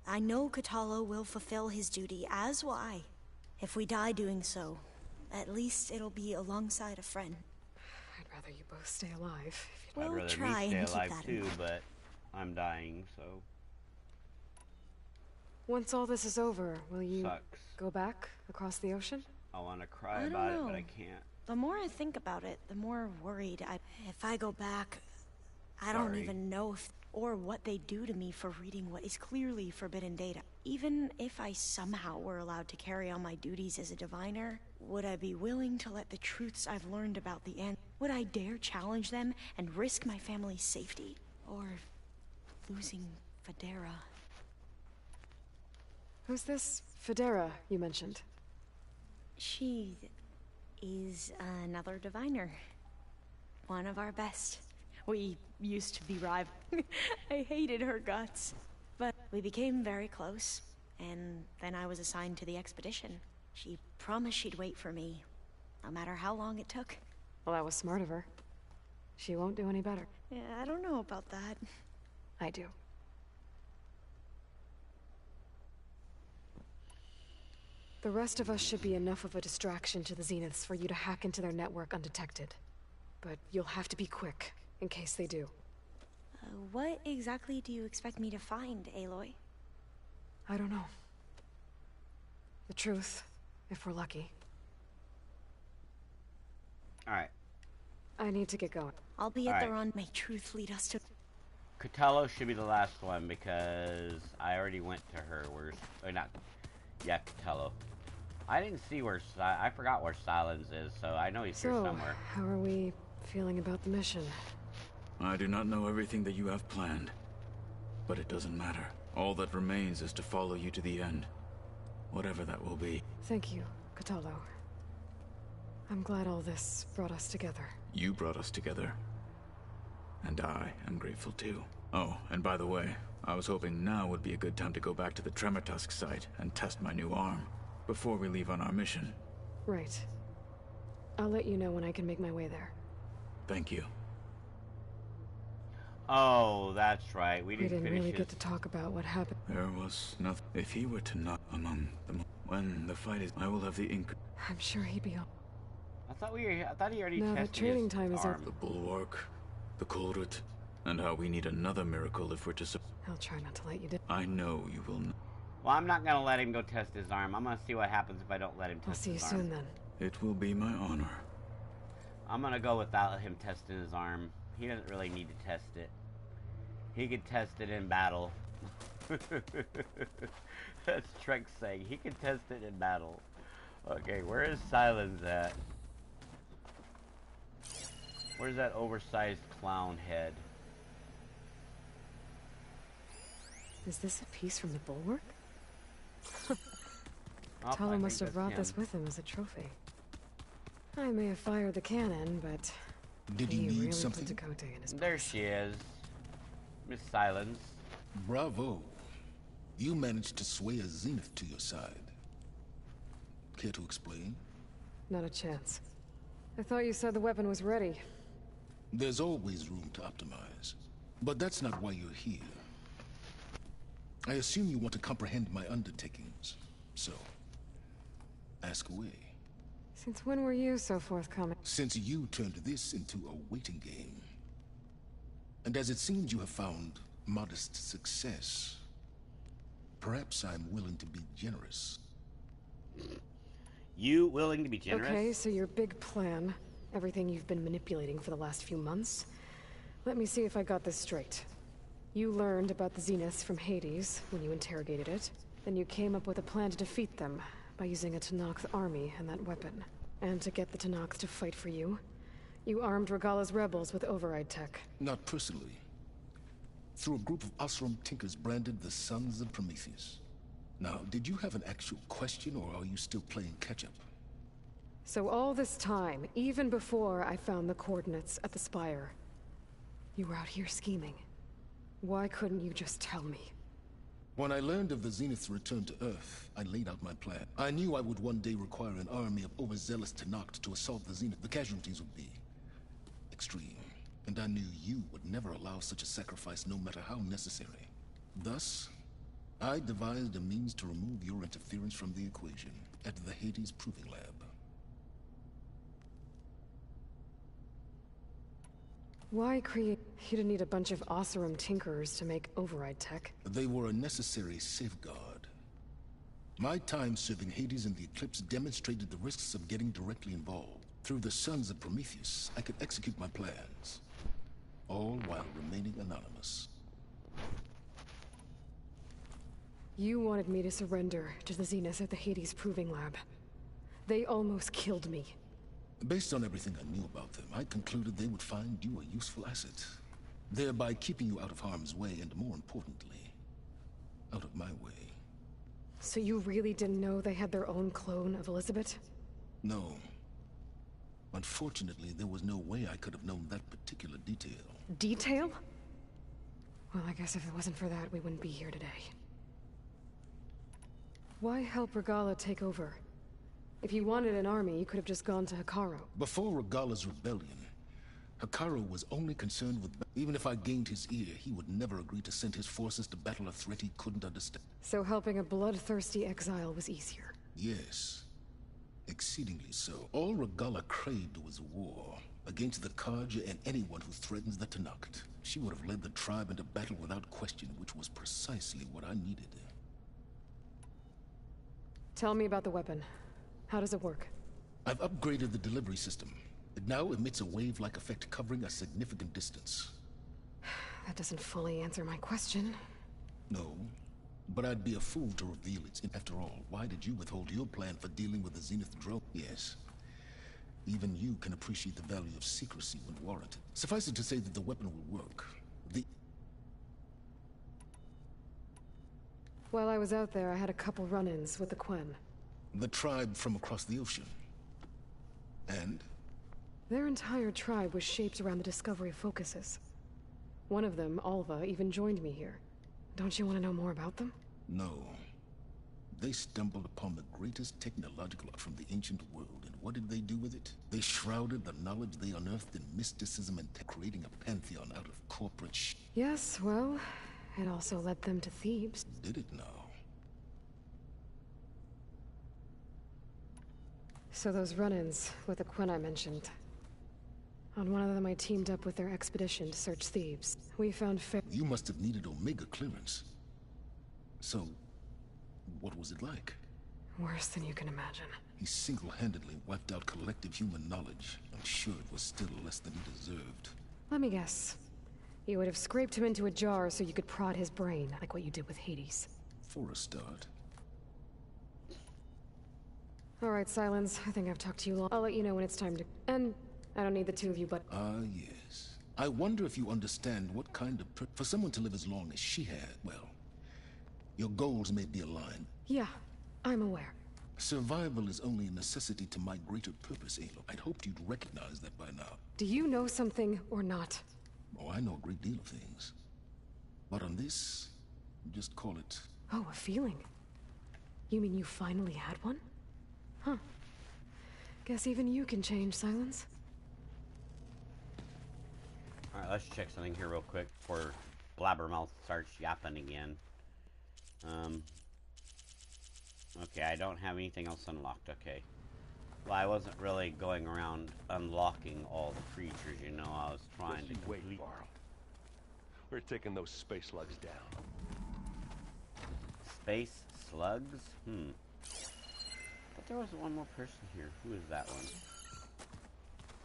I know Katala will fulfill his duty, as will I. If we die doing so, at least it'll be alongside a friend. I'd rather you both stay alive. I'd rather try me stay and keep alive that in too, mind. but I'm dying, so Once all this is over, will you sucks. go back across the ocean? I want to cry I don't about it, know. but I can't. The more I think about it, the more worried if I go back, I don't Sorry. even know if or what they do to me for reading what is clearly forbidden data. Even if I somehow were allowed to carry on my duties as a diviner, would I be willing to let the truths I've learned about the end? Would I dare challenge them and risk my family's safety? Or losing Federa? Who's this Federa you mentioned? She is another diviner. One of our best. We used to be rivals. I hated her guts. But we became very close, and then I was assigned to the expedition. She promised she'd wait for me, no matter how long it took. Well, that was smart of her. She won't do any better. Yeah, I don't know about that. I do. The rest of us should be enough of a distraction to the Zeniths for you to hack into their network undetected. But you'll have to be quick, in case they do. What exactly do you expect me to find, Aloy? I don't know. The truth, if we're lucky. Alright. I need to get going. I'll be at the Alright. run. May truth lead us to... Catello should be the last one because I already went to her. Where's... Or not... Yeah, Catello. I didn't see where... I forgot where Silence is, so I know he's here So, somewhere. how are we feeling about the mission? I do not know everything that you have planned, but it doesn't matter. All that remains is to follow you to the end, whatever that will be. Thank you, Katalo. I'm glad all this brought us together. You brought us together, and I am grateful too. Oh, and by the way, I was hoping now would be a good time to go back to the Tremortusk site and test my new arm, before we leave on our mission. Right. I'll let you know when I can make my way there. Thank you. Oh, that's right. We We didn't didn't finish really his... get to talk about what happened. There was nothing. If he were to not among them, when the fight is, I will have the ink. I'm sure he'd be on. I thought he already No, tested the training his time is arm. up. The bulwark, the Kulrut, and how we need another miracle if we're to. I'll try not to let you down. I know you will not. Well, I'm not gonna let him go test his arm. I'm gonna see what happens if I don't let him test I'll see you his arm. soon then. It will be my honor. I'm gonna go without him testing his arm. He doesn't really need to test it. He can test it in battle. That's Trek saying. He can test it in battle. Okay, where is Silence at? Where's that oversized clown head? Is this a piece from the bulwark? Oh, I Talo think must have that's brought him. this with him as a trophy. I may have fired the cannon, but Did he you need really something? put Dakota in his There place. she is. Miss Silence. Bravo. You managed to sway a Zenith to your side. Care to explain? Not a chance. I thought you said the weapon was ready. There's always room to optimize. But that's not why you're here. I assume you want to comprehend my undertakings. So, ask away. Since when were you so forthcoming? Since you turned this into a waiting game. And as it seems you have found modest success, perhaps I'm willing to be generous. You willing to be generous? Okay, so your big plan, everything you've been manipulating for the last few months. Let me see if I got this straight. You learned about the Zeniths from Hades when you interrogated it. Then you came up with a plan to defeat them by using a Tenakth army and that weapon. And to get the Tenakth to fight for you, you armed Regalla's rebels with override tech. Not personally. Through a group of Osram tinkers branded the Sons of Prometheus. Now, did you have an actual question, or are you still playing catch-up? So all this time, even before I found the coordinates at the Spire, you were out here scheming. Why couldn't you just tell me? When I learned of the Zenith's return to Earth, I laid out my plan. I knew I would one day require an army of overzealous Tenakth to assault the Zenith. The casualties would be extreme, and I knew you would never allow such a sacrifice, no matter how necessary. Thus, I devised a means to remove your interference from the equation at the Hades Proving Lab. Why create... You didn't need a bunch of Osram tinkerers to make override tech. They were a necessary safeguard. My time serving Hades and the Eclipse demonstrated the risks of getting directly involved. Through the Sons of Prometheus, I could execute my plans, all while remaining anonymous. You wanted me to surrender to the Zeniths at the Hades Proving Lab. They almost killed me. Based on everything I knew about them, I concluded they would find you a useful asset, thereby keeping you out of harm's way and, more importantly, out of my way. So you really didn't know they had their own clone of Elizabeth? No. Unfortunately, there was no way I could have known that particular detail. Detail? Well, I guess if it wasn't for that, we wouldn't be here today. Why help Regalla take over? If you wanted an army, you could have just gone to Hekarro. Before Regalla's rebellion, Hekarro was only concerned with... Even if I gained his ear, he would never agree to send his forces to battle a threat he couldn't understand. So helping a bloodthirsty exile was easier? Yes. Exceedingly so. All Regalla craved was war, against the Karja and anyone who threatens the Tenakth. She would have led the tribe into battle without question, which was precisely what I needed. Tell me about the weapon. How does it work? I've upgraded the delivery system. It now emits a wave-like effect covering a significant distance. That doesn't fully answer my question. No, but I'd be a fool to reveal its... After all, why did you withhold your plan for dealing with the Zenith drone? Yes. Even you can appreciate the value of secrecy when warranted. Suffice it to say that the weapon will work. While I was out there, I had a couple run-ins with the Quen. The tribe from across the ocean. And? Their entire tribe was shaped around the discovery of focuses. One of them, Alva, even joined me here. Don't you want to know more about them? No. They stumbled upon the greatest technological art from the ancient world, and what did they do with it? They shrouded the knowledge they unearthed in mysticism and creating a pantheon out of corporate Yes, well, it also led them to Thebes. Did it now? So those run-ins with the Quen I mentioned. On one of them I teamed up with their expedition to search Thebes. We found You must have needed Omega clearance. So, what was it like? Worse than you can imagine. He single-handedly wiped out collective human knowledge. I'm sure it was still less than he deserved. Let me guess. You would have scraped him into a jar so you could prod his brain, like what you did with Hades. For a start. Alright, Silence. I think I've talked to you long. I'll let you know when it's time to... And I don't need the two of you, but... Ah, yes. I wonder if you understand what kind of... For someone to live as long as she had, well... Your goals may be aligned. Yeah, I'm aware. Survival is only a necessity to my greater purpose, Aloy. I'd hoped you'd recognize that by now. Do you know something or not? Oh, I know a great deal of things. But on this, just call it... Oh, a feeling. You mean you finally had one? Huh. Guess even you can change, Silence. Alright, let's check something here real quick before Blabbermouth starts yapping again. Okay, I don't have anything else unlocked, okay. Well, I wasn't really going around unlocking all the creatures, you know, I was trying to complete... Wait, Varl. We're taking those space slugs down. Space slugs? But there was one more person here. Who is that one?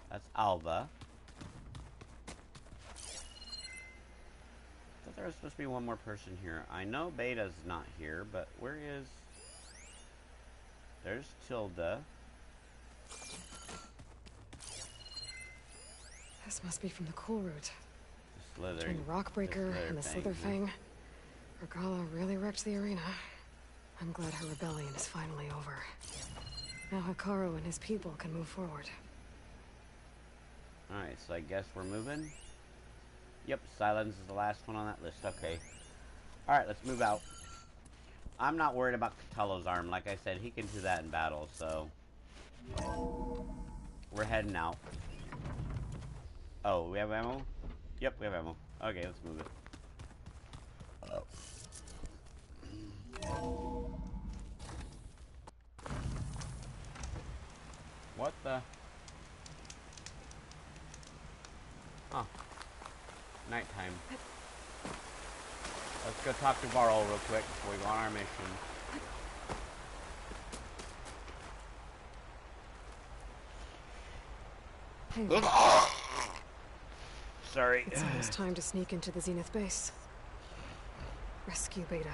That's Alva. But there was supposed to be one more person here. I know Beta's not here, but where is... There's Tilda. This must be from the cool route. The Slither. Between the Rockbreaker and the Slither Fang, Regala really wrecked the arena. I'm glad her rebellion is finally over. Now Hikaru and his people can move forward. Alright, so I guess we're moving. Yep, Silence is the last one on that list. Okay. Alright, let's move out. I'm not worried about Catello's arm. Like I said, he can do that in battle, so... We're heading out. Oh, we have ammo? Yep, we have ammo. Okay, let's move it. What the? Oh. Nighttime. Let's go talk to Varl real quick before we go on our mission. Hey, Sorry. it's almost time to sneak into the Zenith base. Rescue Beta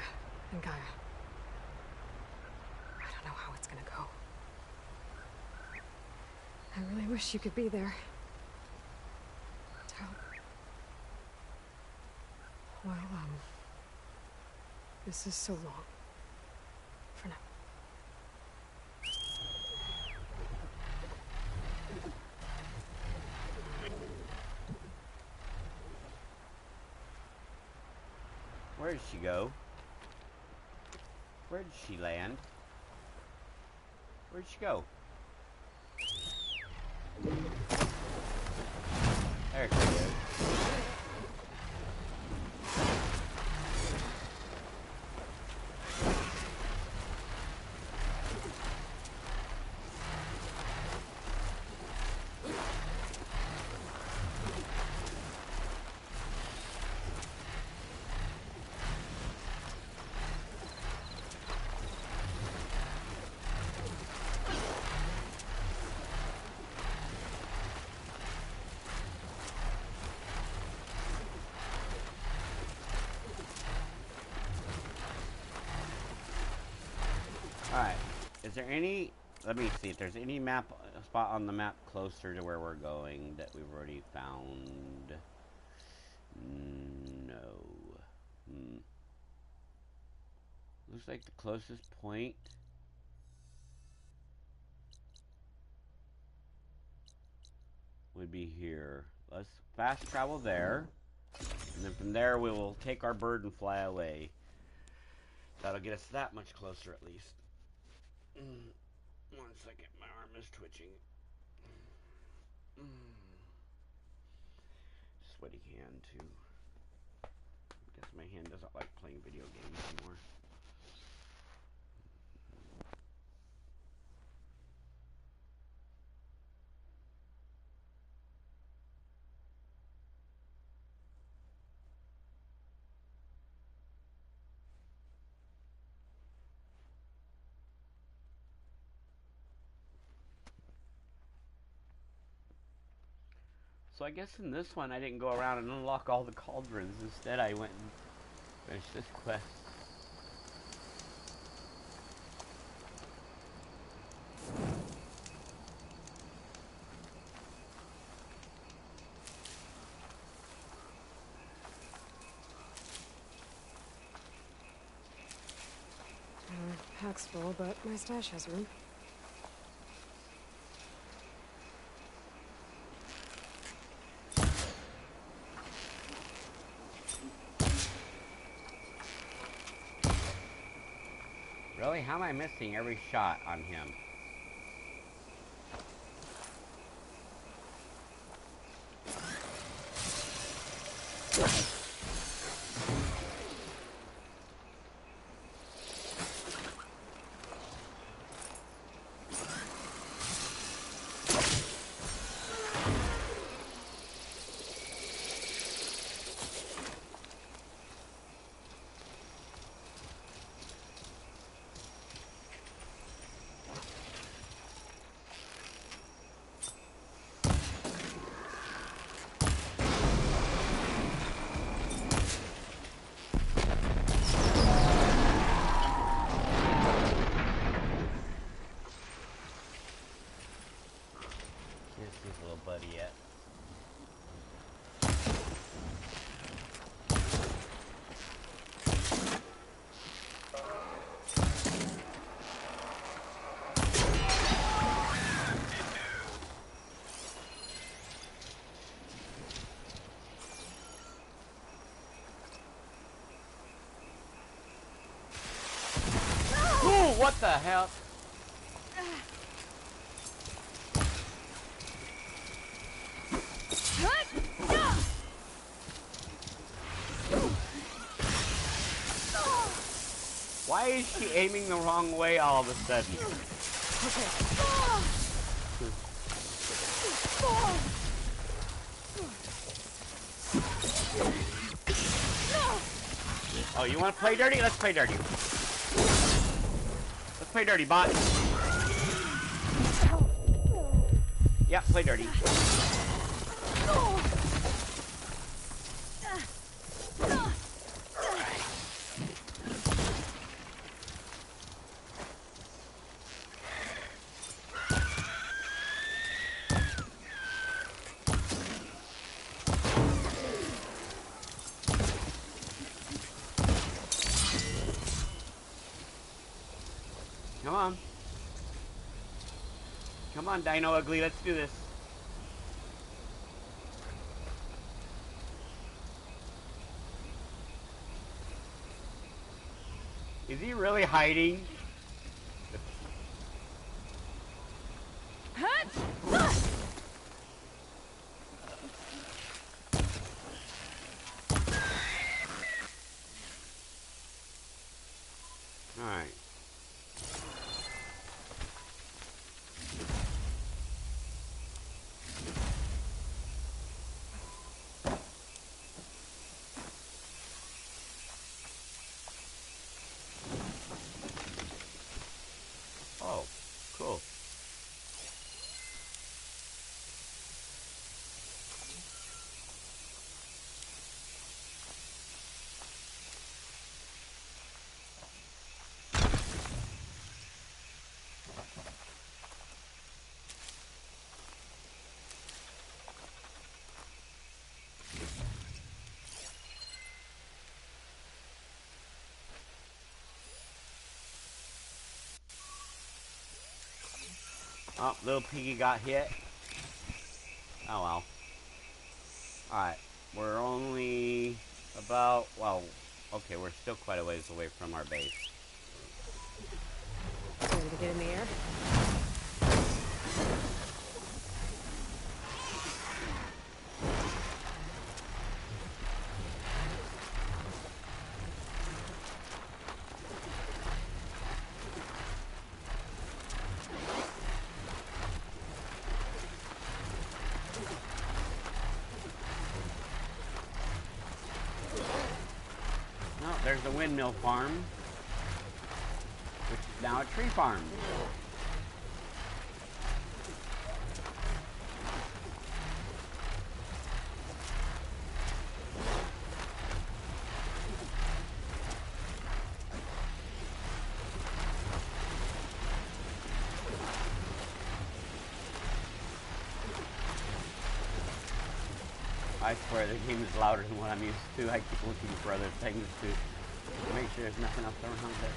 and Gaia. I don't know how it's gonna go. I really wish you could be there. To help. Well, this is so long. For now. Where did she go? Where did she land? Where did she go? There she is. Alright, is there any, let me see if there's any spot on the map closer to where we're going that we've already found. No. Looks like the closest point would be here. Let's fast travel there, and then from there we will take our bird and fly away. That'll get us that much closer at least. 1 second, my arm is twitching. Sweaty hand too. I guess my hand doesn't like playing video games anymore. So I guess in this one I didn't go around and unlock all the cauldrons. Instead I went and finished this quest. Pack's full, but my stash has room. Really? How am I missing every shot on him? What the hell? Why is she aiming the wrong way all of a sudden? Oh, you want to play dirty? Let's play dirty. Let's play dirty, bot. Yeah, play dirty. Come on. Come on, Dino Ugly, let's do this. Is he really hiding? Alright. Oh, cool. Oh, little piggy got hit. Oh well. Alright, we're only about, well, okay, we're still quite a ways away from our base. Ready to get in the air? No, there's the windmill farm, which is now a tree farm. I swear the game is louder than what I'm used to. I keep looking for other things to make sure there's nothing else around there.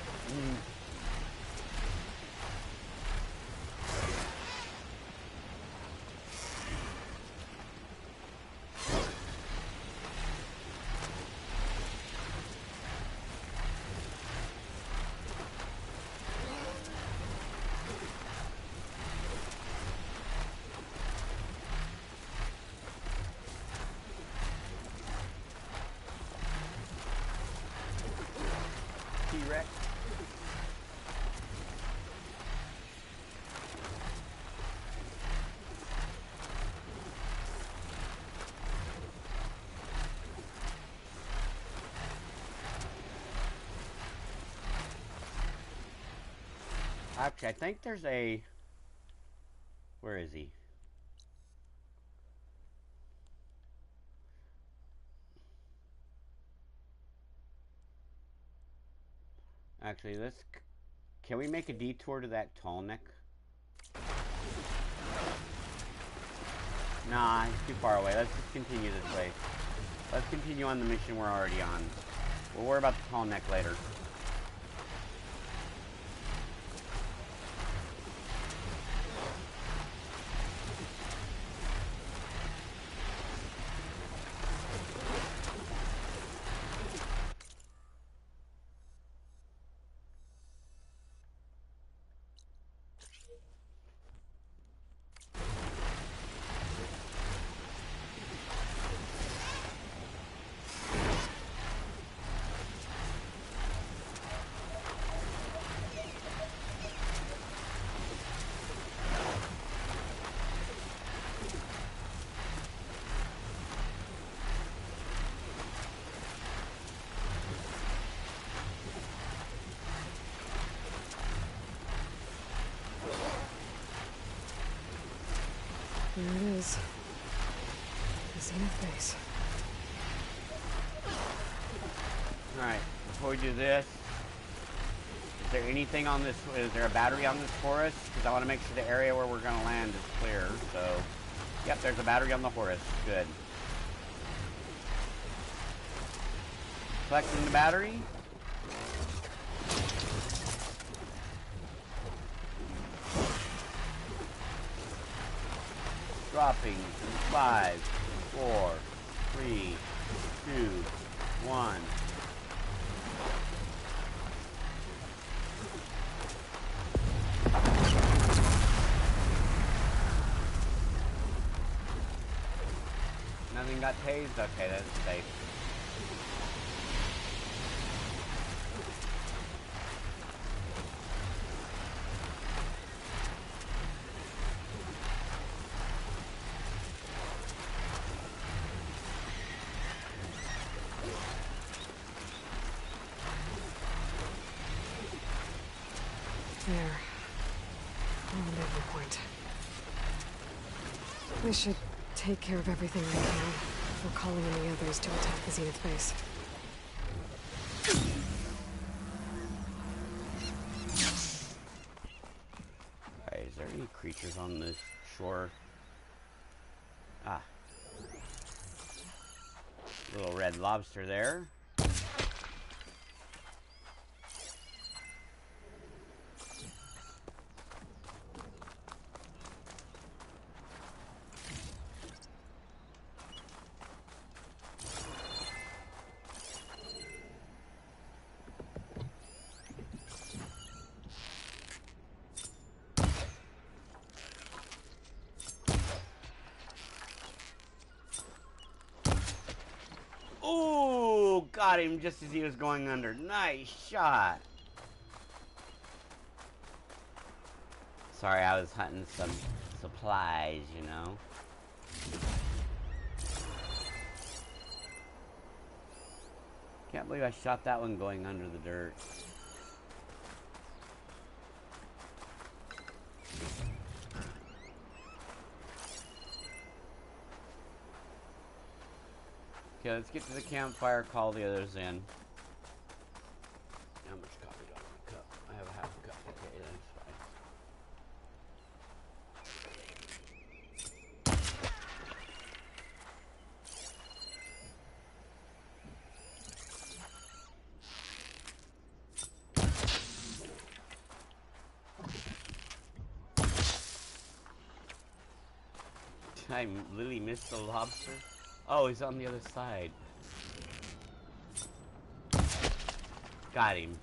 T-Rex. Actually, I think there's a... Where is he? Actually, let's... Can we make a detour to that tall neck? Nah, it's too far away. Let's just continue this way. Let's continue on the mission we're already on. We'll worry about the tall neck later. Here it is. The Zenith base. Alright, before we do this, is there anything on this, is there a battery on this Horus? Because I want to make sure the area where we're going to land is clear, so... Yep, there's a battery on the Horus. Good. Collecting the battery. Dropping in 5, 4, 3, 2, 1. Nothing got tased? Okay, that's safe. There. Rendezvous point. We should take care of everything we can before calling in the others to attack the Zenith base. Alright, is there any creatures on this shore? Ah. Little red lobster there. Ooh, got him just as he was going under. Nice shot. Sorry, I was hunting some supplies, you know. Can't believe I shot that one going under the dirt. Okay, let's get to the campfire, call the others in. How much coffee do I want a cup? I have a half a cup. Okay, that's fine. I literally missed the lobster. Oh, he's on the other side. Got him.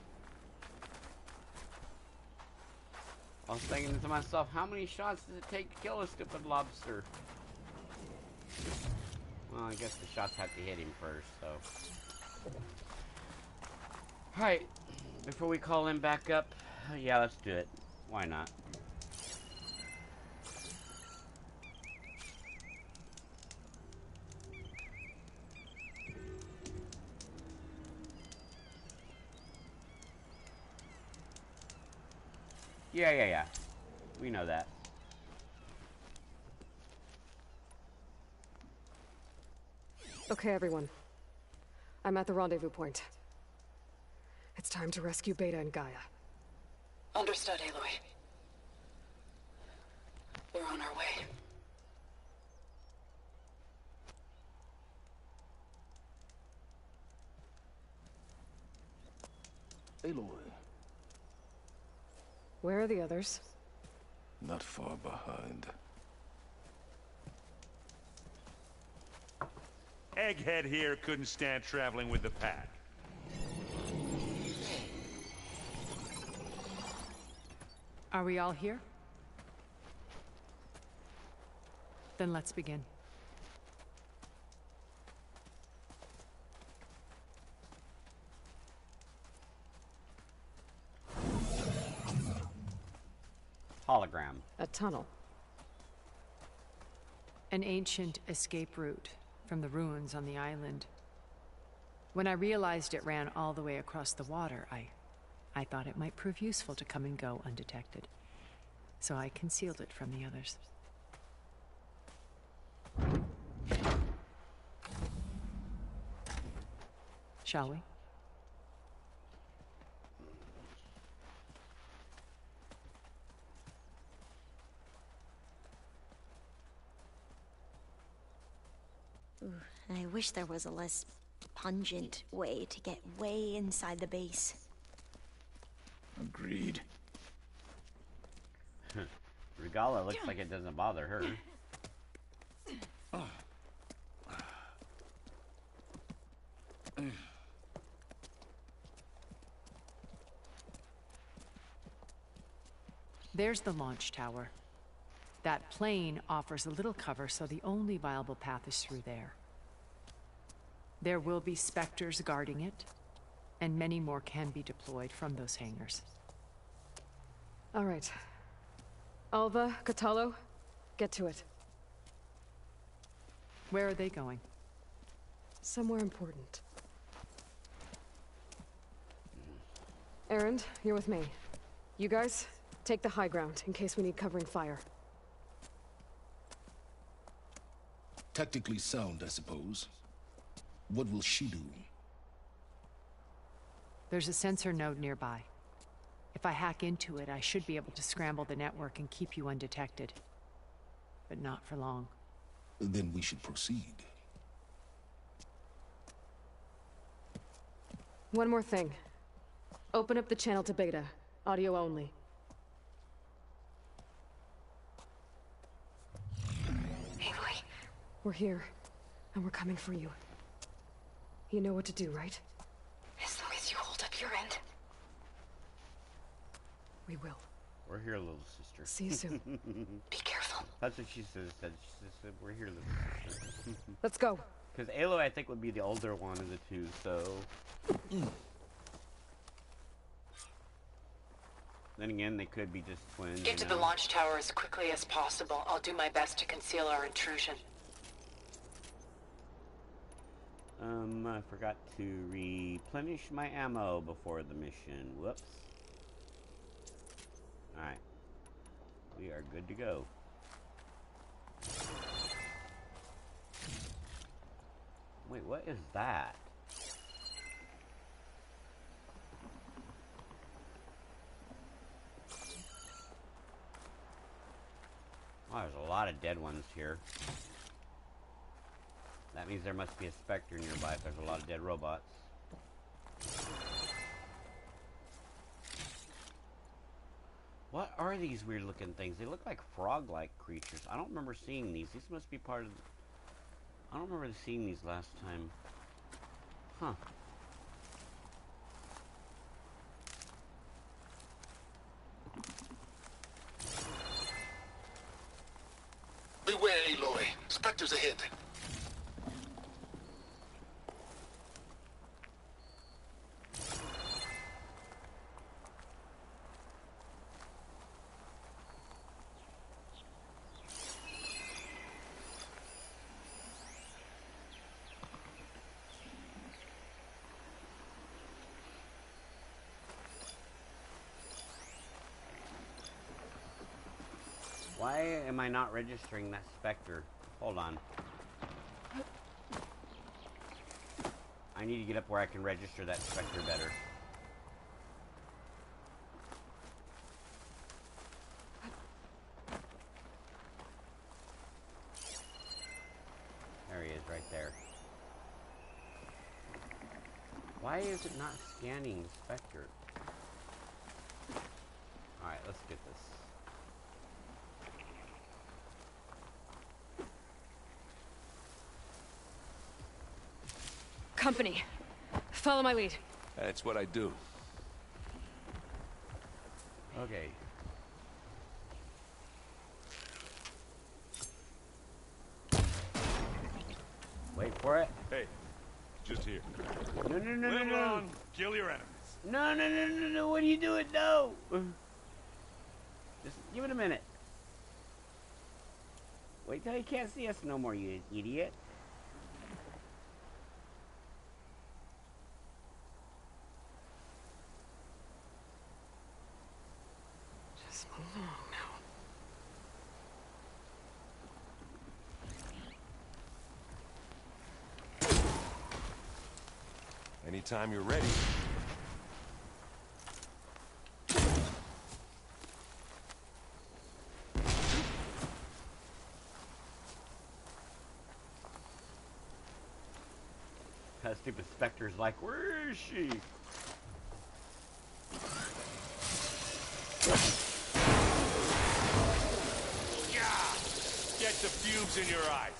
I was thinking to myself, how many shots does it take to kill a stupid lobster? Well, I guess the shots have to hit him first, so. Alright, before we call him back up, yeah, let's do it. Why not? Yeah. We know that. Okay, everyone. I'm at the rendezvous point. It's time to rescue Beta and Gaia. Understood, Aloy. We're on our way. Aloy. Where are the others? Not far behind. Egghead here couldn't stand traveling with the pack. Are we all here? Then let's begin. Hologram. A tunnel. An ancient escape route from the ruins on the island. When I realized it ran all the way across the water, I thought it might prove useful to come and go undetected. So I concealed it from the others. shall we? Ooh, I wish there was a less pungent way to get way inside the base. Agreed. Regala looks like it doesn't bother her. There's the launch tower. That plane offers a little cover, so the only viable path is through there. There will be Spectres guarding it, and many more can be deployed from those hangars. All right. Alva, Catalo, get to it. Where are they going? Somewhere important. Erend, you're with me. You guys, take the high ground in case we need covering fire. Tactically sound, I suppose. What will she do? There's a sensor node nearby. If I hack into it, I should be able to scramble the network and keep you undetected. But not for long. Then we should proceed. One more thing. Open up the channel to Beta. Audio only. Aloy. We're here, and we're coming for you. You know what to do, right? As long as you hold up your end. We will. We're here, little sister. See you soon. Be careful. That's what she says. She said, we're here, little sister. Let's go. Because Aloy, I think, would be the older one of the two, so... Then again, they could be just twins. Get to the launch tower as quickly as possible. I'll do my best to conceal our intrusion. I forgot to replenish my ammo before the mission. Whoops. Alright. We are good to go. Wait, what is that? Oh, there's a lot of dead ones here. That means there must be a Spectre nearby if there's a lot of dead robots. What are these weird looking things? They look like frog-like creatures. I don't remember seeing these. These must be part of the... I don't remember seeing these last time. Huh. Beware, Aloy. Spectres ahead. Why am I not registering that Spectre? Hold on. I need to get up where I can register that Spectre better. There he is, right there. Why is it not scanning Spectre? Alright, let's get this. Company. Follow my lead. That's what I do. Okay. Wait for it. Hey, just here. No, no, no, no, Live no. long, kill your enemies. No, no, no, no, no. What are you doing? No. Just give it a minute. Wait till he can't see us no more, you idiot. Just move along now. time you're ready. That stupid Spectre's like, where is she? Yeah! Get the fumes in your eyes.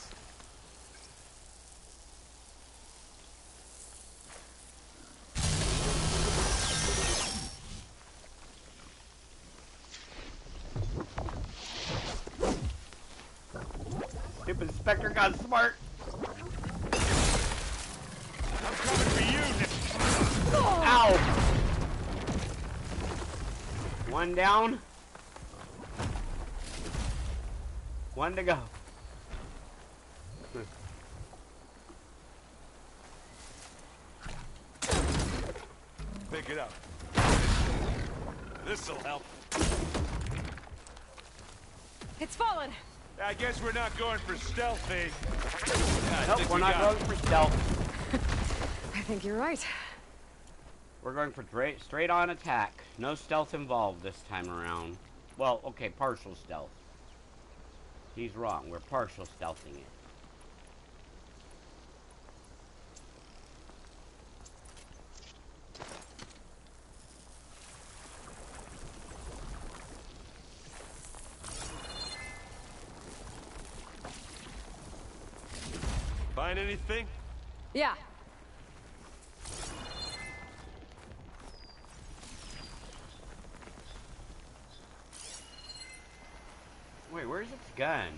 Stupid Spectre got smart. I'm coming for you now. Ow! One down. One to go. Pick it up. This'll help. It's fallen. I guess we're not going for stealthy. Nope, we're not going for stealth. I think you're right. We're going for straight on attack. No stealth involved this time around. Well, okay, partial stealth. He's wrong. We're partial stealthing it. Find anything? Yeah. Wait, where's its gun?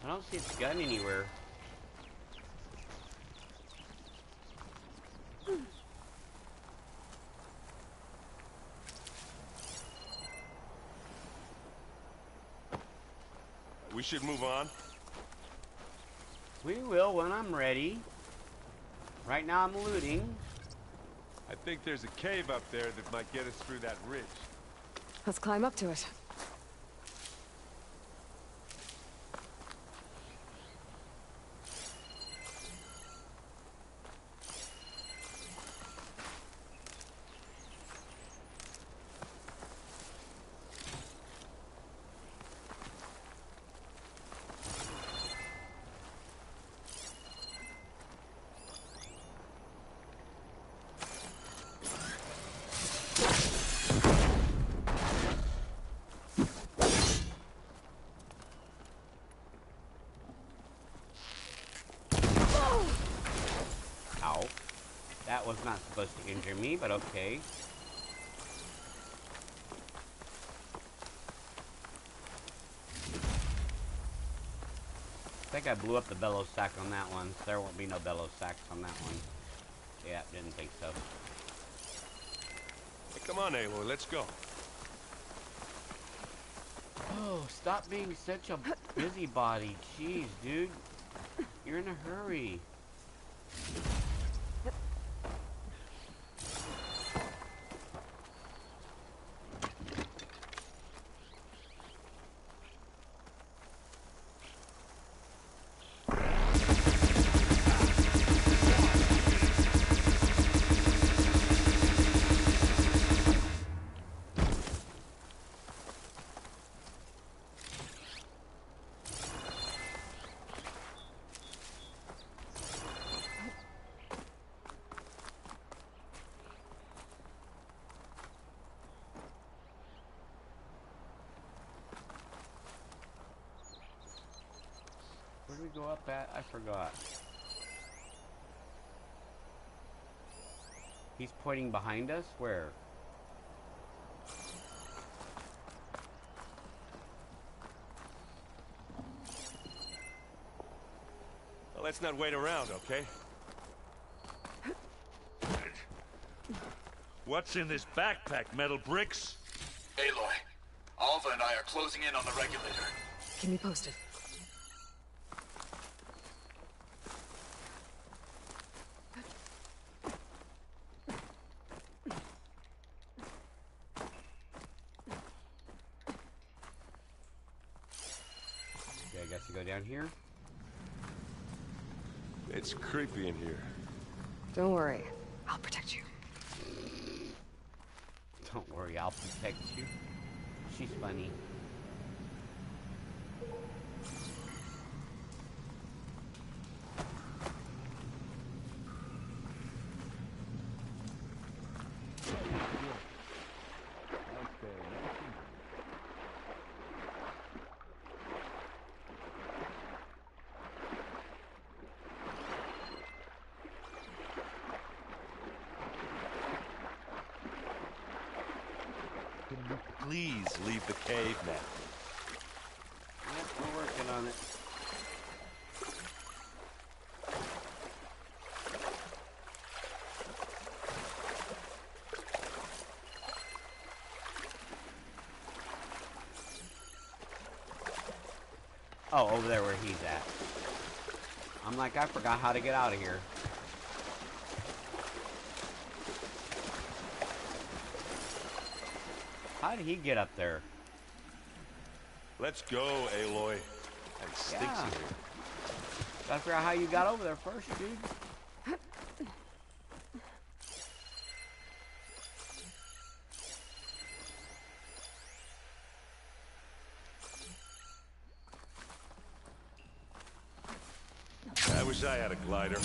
I don't see its gun anywhere. We should move on. We will when I'm ready. Right now I'm looting. I think there's a cave up there that might get us through that ridge. Let's climb up to it. Ow. That was not supposed to injure me, but okay. I think I blew up the bellow sack on that one. So there won't be no bellow sacks on that one. Yeah, didn't think so. Hey, come on, Aloy, let's go. Oh, stop being such a busybody. Jeez, dude. You're in a hurry. Where do we go up at? I forgot. He's pointing behind us? Where? Well, let's not wait around, okay? What's in this backpack, metal bricks? Aloy, Alva and I are closing in on the regulator. Keep me posted. Go down here. It's creepy in here. Don't worry. I'll protect you. Don't worry, I'll protect you. She's funny. Please leave the cave now. Yep, we're working on it. Oh, over there where he's at. I'm like, I forgot how to get out of here. How did he get up there? Let's go, Aloy. That stinks Yeah. in here. Gotta figure out how you got over there first, dude. I wish I had a glider.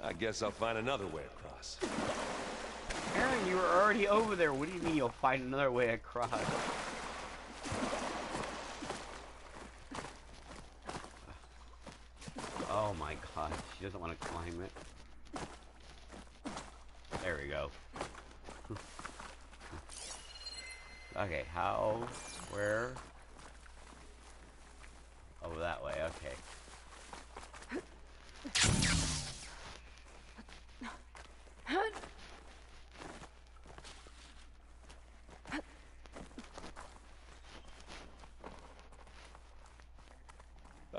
I guess I'll find another way across. Aaron, you were already over there. What do you mean you'll find another way across? Oh my god, she doesn't want to climb it. There we go. Okay, how? Where? Oh, that way, okay.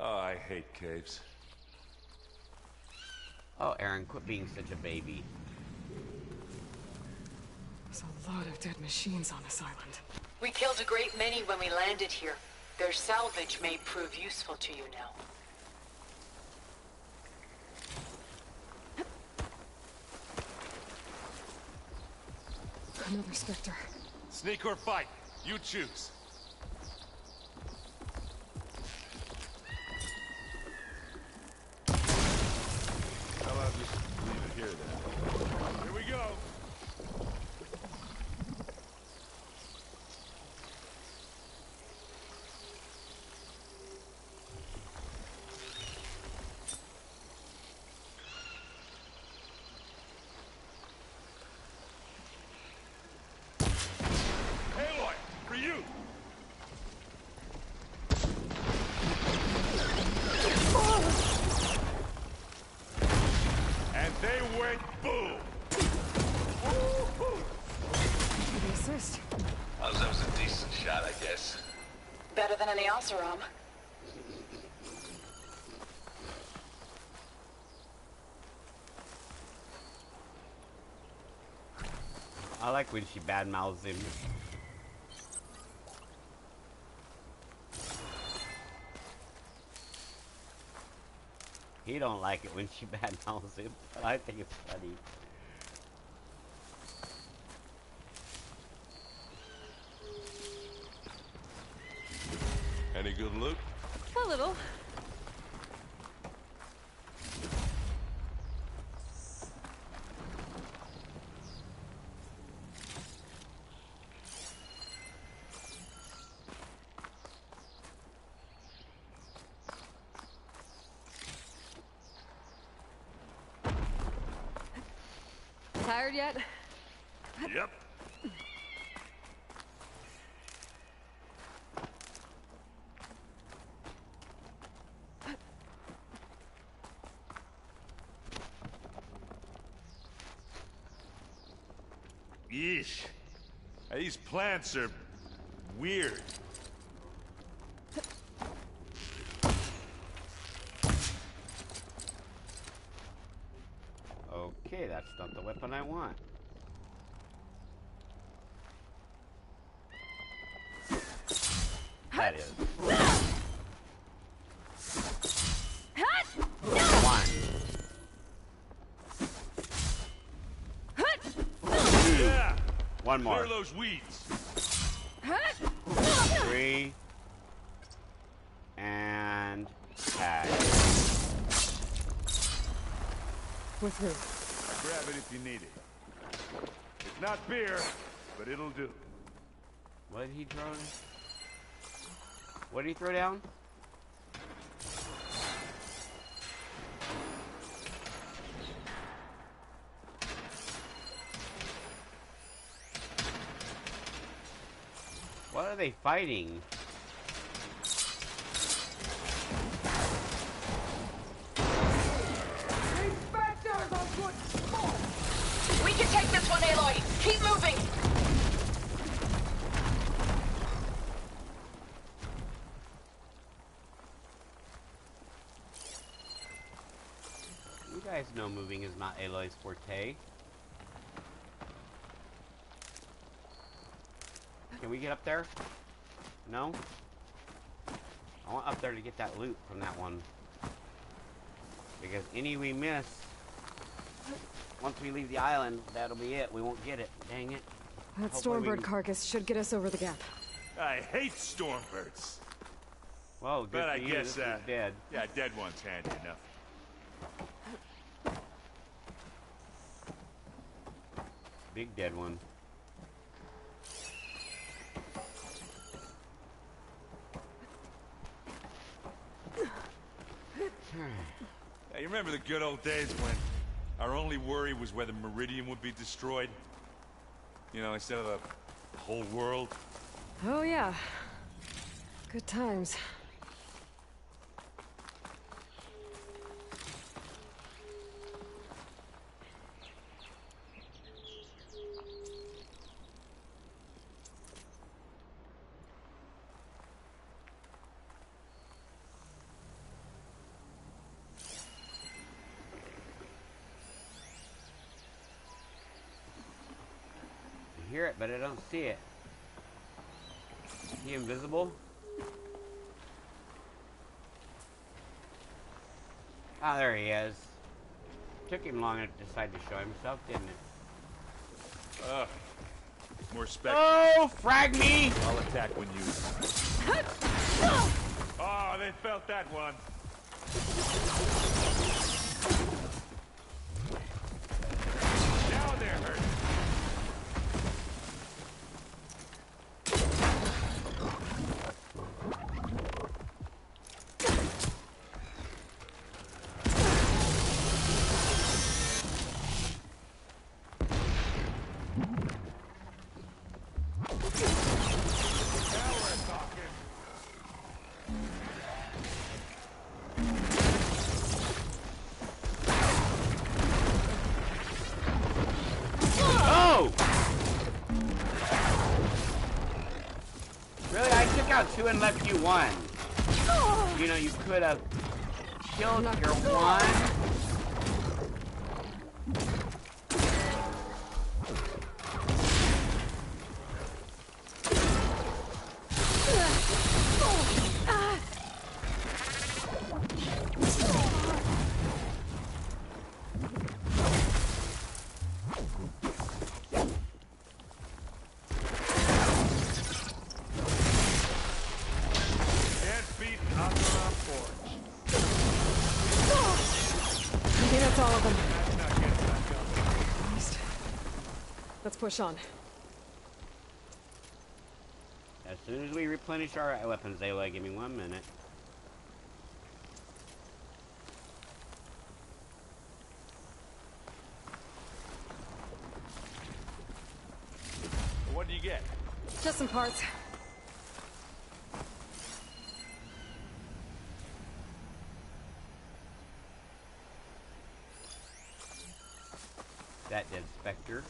Oh, I hate caves. Oh, Aaron, quit being such a baby. There's a lot of dead machines on this island. We killed a great many when we landed here. Their salvage may prove useful to you now. Another Spectre. Sneak or fight, you choose. How about just leave it here then? Here we go. Aloy, for you. And they went boom. Give me assist. That was a decent shot, I guess. Better than any Oseram. I like when she badmouths him. He don't like it when she badmouths him, but I think it's funny. Any good loot? A little. Tired yet? Yep. Yeesh. These plants are weird. Okay, that's not the weapon I want. That is. One more. Clear those weeds. 3. And tag. We're through. Grab it if you need it. It's not beer, but it'll do. What did he throw? What did he throw down? What are they fighting? We can take this one, Aloy. Keep moving. You guys know moving is not Aloy's forte. Can we get up there? No? I want up there to get that loot from that one. Because any we miss, once we leave the island, that'll be it. We won't get it. Dang it. That Hopefully Stormbird carcass should get us over the gap. I hate stormbirds. Whoa, good But for I you. guess, This is dead. yeah, dead one's handy enough. Big dead one. Yeah, you remember the good old days when our only worry was whether Meridian would be destroyed? You know, instead of the whole world? Oh yeah. Good times. I hear it, but I don't see it. Is he invisible? Ah, there he is. Took him long to decide to show himself, didn't it? More spec. Oh, frag me! I'll attack when you... Oh, they felt that one. Now they're hurt. Really? I took out 2 and left you 1. You know, you could have killed your 1. I think that's all of them. Let's push on. As soon as we replenish our weapons, they will give me 1 minute. What do you get? Just some parts. That dead Spectre.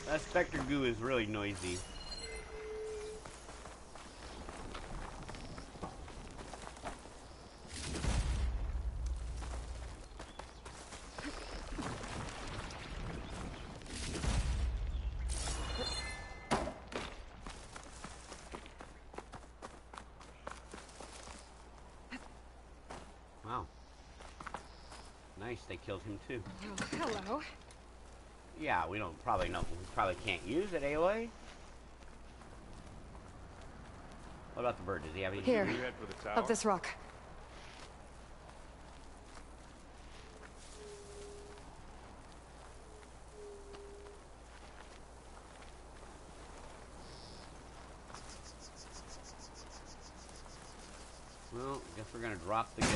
That Spectre goo is really noisy. case they killed him too. Oh, hello. Yeah, we don't probably know. We probably can't use it, Aloy. What about the bird? Does he have any? Here, You head for the tower? up this rock. Well, I guess we're gonna drop the gun.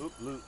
Oop, loot.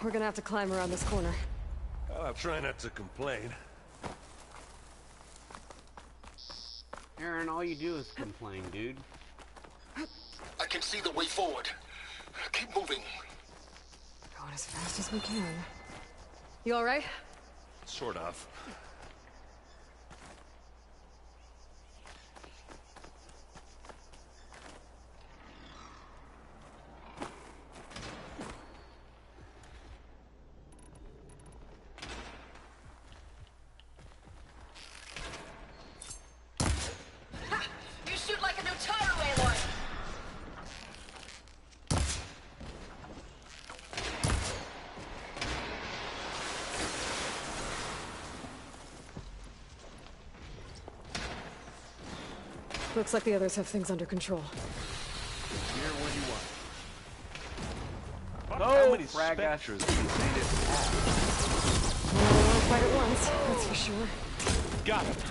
We're gonna have to climb around this corner. Well, I'll try not to complain. Aaron, all you do is complain, dude. I can see the way forward. Keep moving. Going as fast as we can. You all right? Sort of. You shoot like a new tire, Aloy! Looks like the others have things under control. Here when you want. Oh, How many frag specters do you think it has? Well, we won't fight at once, that's for sure. Got it.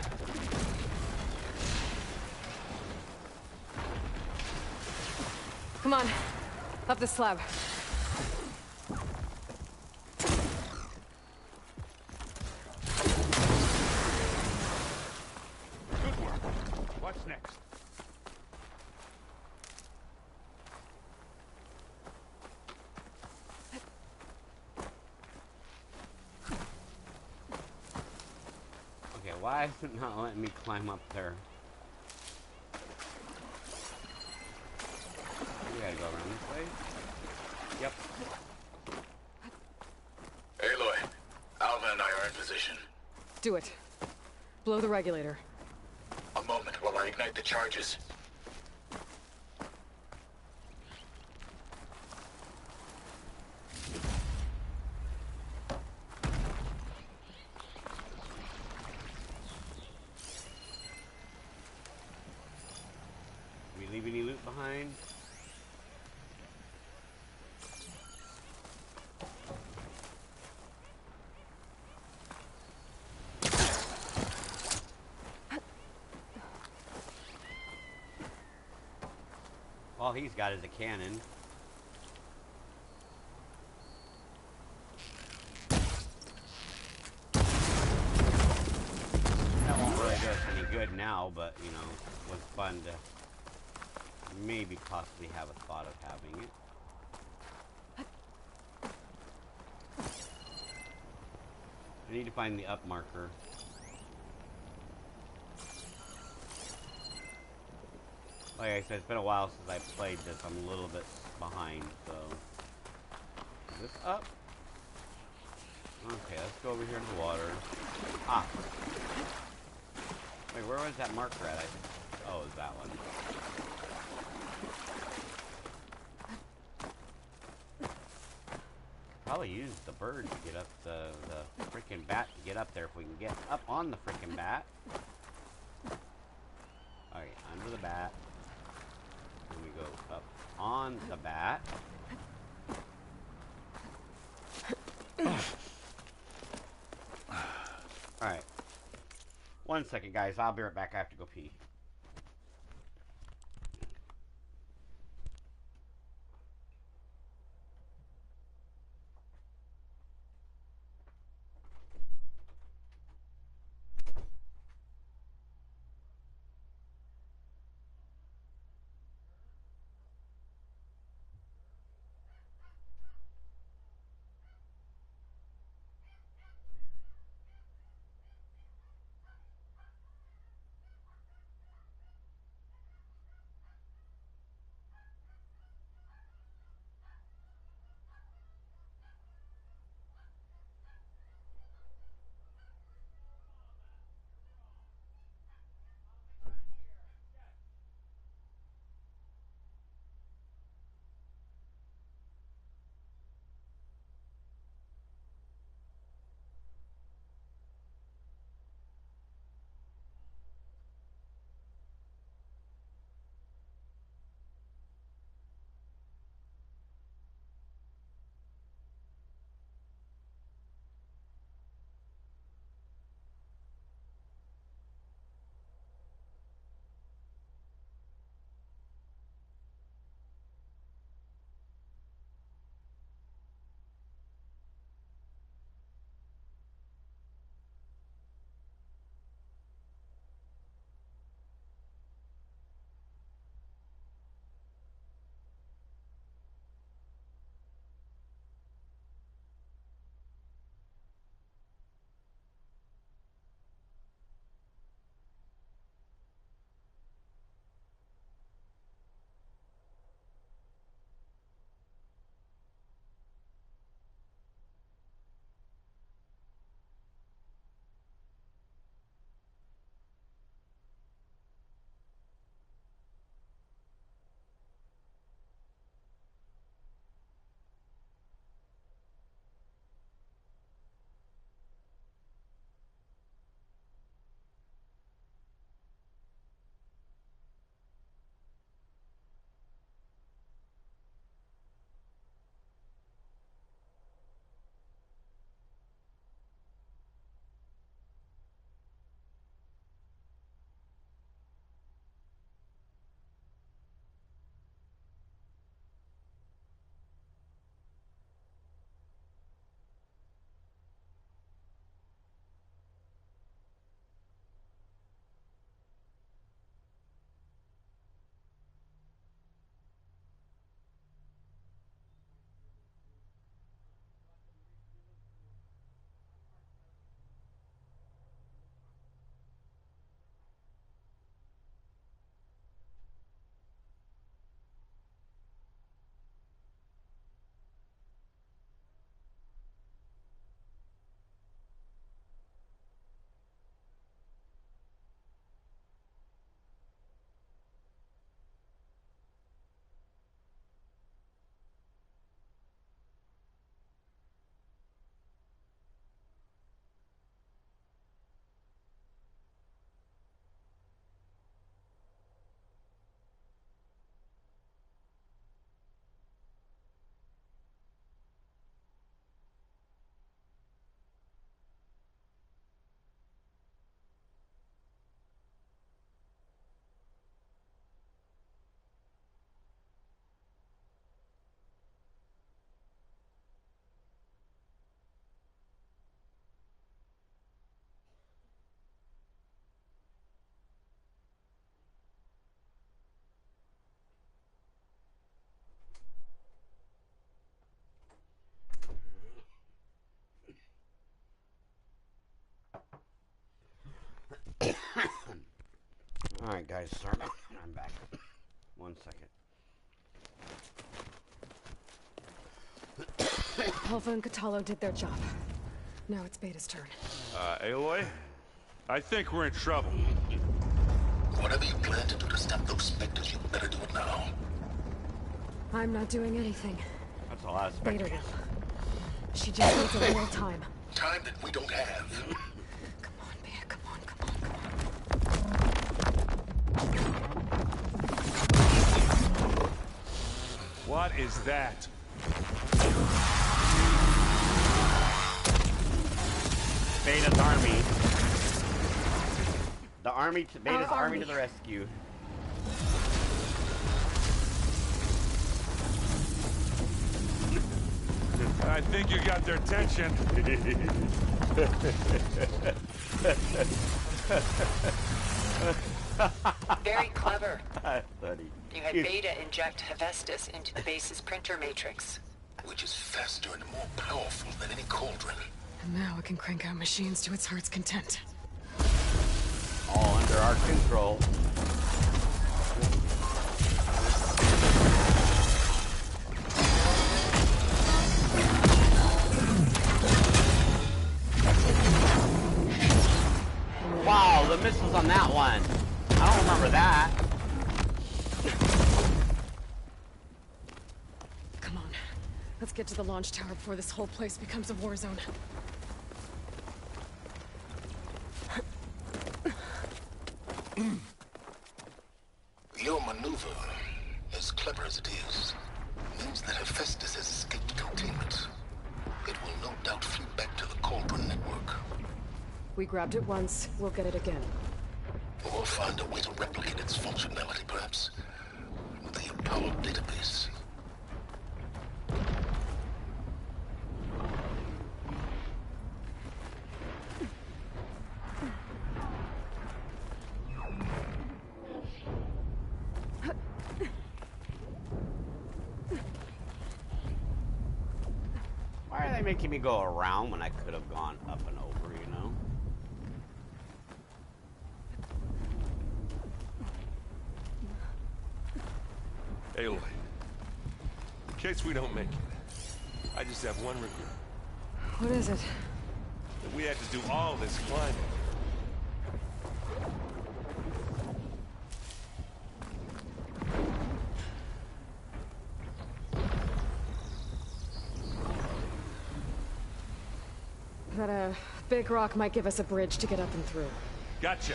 Come on, up the slab. Good work. What's next? Okay, why is it not letting me climb up there? We gotta go around this way. Yep. Aloy, Alvin and I are in position. Do it. Blow the regulator. A moment while I ignite the charges. We leave any loot behind? All he's got is a cannon. That won't really do us any good now, but, you know, it was fun to maybe possibly have a thought of having it. I need to find the up marker. Like I said, it's been a while since I played this. I'm a little bit behind, so... Is this up? Okay, let's go over here to the water. Ah! Wait, where was that marker at? Oh, it was that one. Probably use the bird to get up the frickin' bat to get up there if we can get up on the frickin' bat. Alright, under the bat. Then we go up on the bat. Alright. 1 second, guys. I'll be right back. I have to go pee. Alright guys, sorry. I'm back. 1 second. Alpha and Catalo did their job. Now it's Beta's turn. Aloy? I think we're in trouble. Whatever you plan to do to stop those specters, you better do it now. I'm not doing anything. That's a lot of Beta specters. will. She just needs a little time. Time that we don't have. Come on, Beta, come on, come on, come on. What is that? Beta's army. The army to Beta's army to the rescue. I think you got their attention. Very clever. Buddy. You had Beta inject Hephaestus into the base's printer matrix. Which is faster and more powerful than any cauldron. And now it can crank out machines to its heart's content. All under our control. Wow, the missiles on that one. I don't remember that. Come on. Let's get to the launch tower before this whole place becomes a war zone. Your maneuver, as clever as it is, means that Hephaestus has escaped containment. It will no doubt flee back to the Cauldron network. We grabbed it once, we'll get it again. Or find a way to replicate its functionality, perhaps. With the Apollo database. Why are they making me go around when I could have gone up and over, you know? Aloy, in case we don't make it, I just have one regret. What is it? That we had to do all this climbing. That big rock might give us a bridge to get up and through. Gotcha.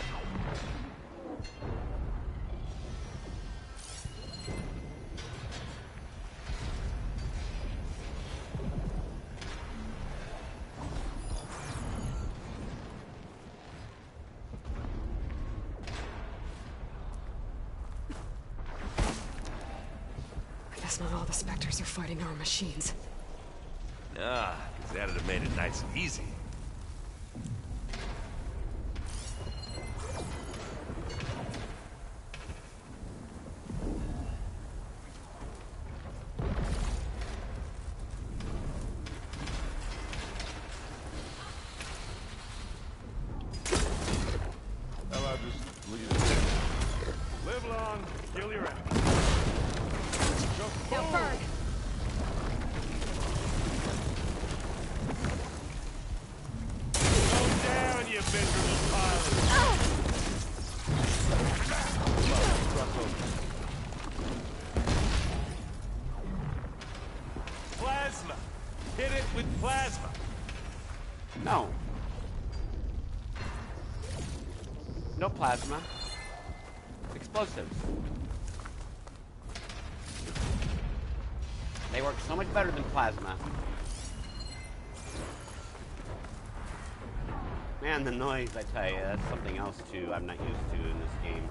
I guess not all the Spectres are fighting our machines. Ah, because that'd have made it nice and easy. How about just leave it there? Live long, kill your enemies. Now burn! Go down, you miserable pilot! Plasma! Hit it with plasma! No. No plasma. Explosives. They work so much better than plasma. Man, the noise, I tell you, that's something else too I'm not used to in this game.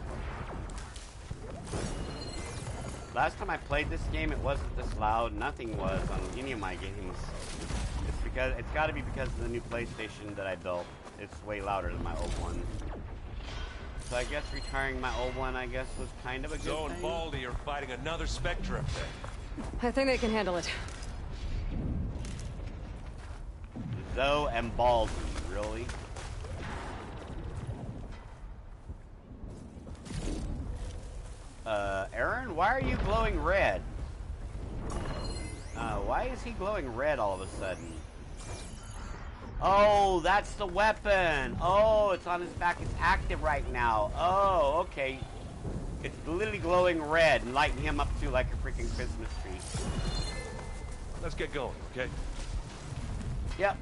Last time I played this game, it wasn't this loud. Nothing was on any of my games. It's got to be because of the new PlayStation that I built. It's way louder than my old one. So I guess retiring my old one, I guess, was kind of a good Zoe and thing. Baldy are fighting another Spectre up there. I think they can handle it. Zoe and Baldy, really? Aaron, why are you glowing red? Why is he glowing red all of a sudden? Oh, that's the weapon. Oh, it's on his back. It's active right now. Oh, okay. It's literally glowing red and lighting him up too like a freaking Christmas tree. Let's get going, okay? Yep.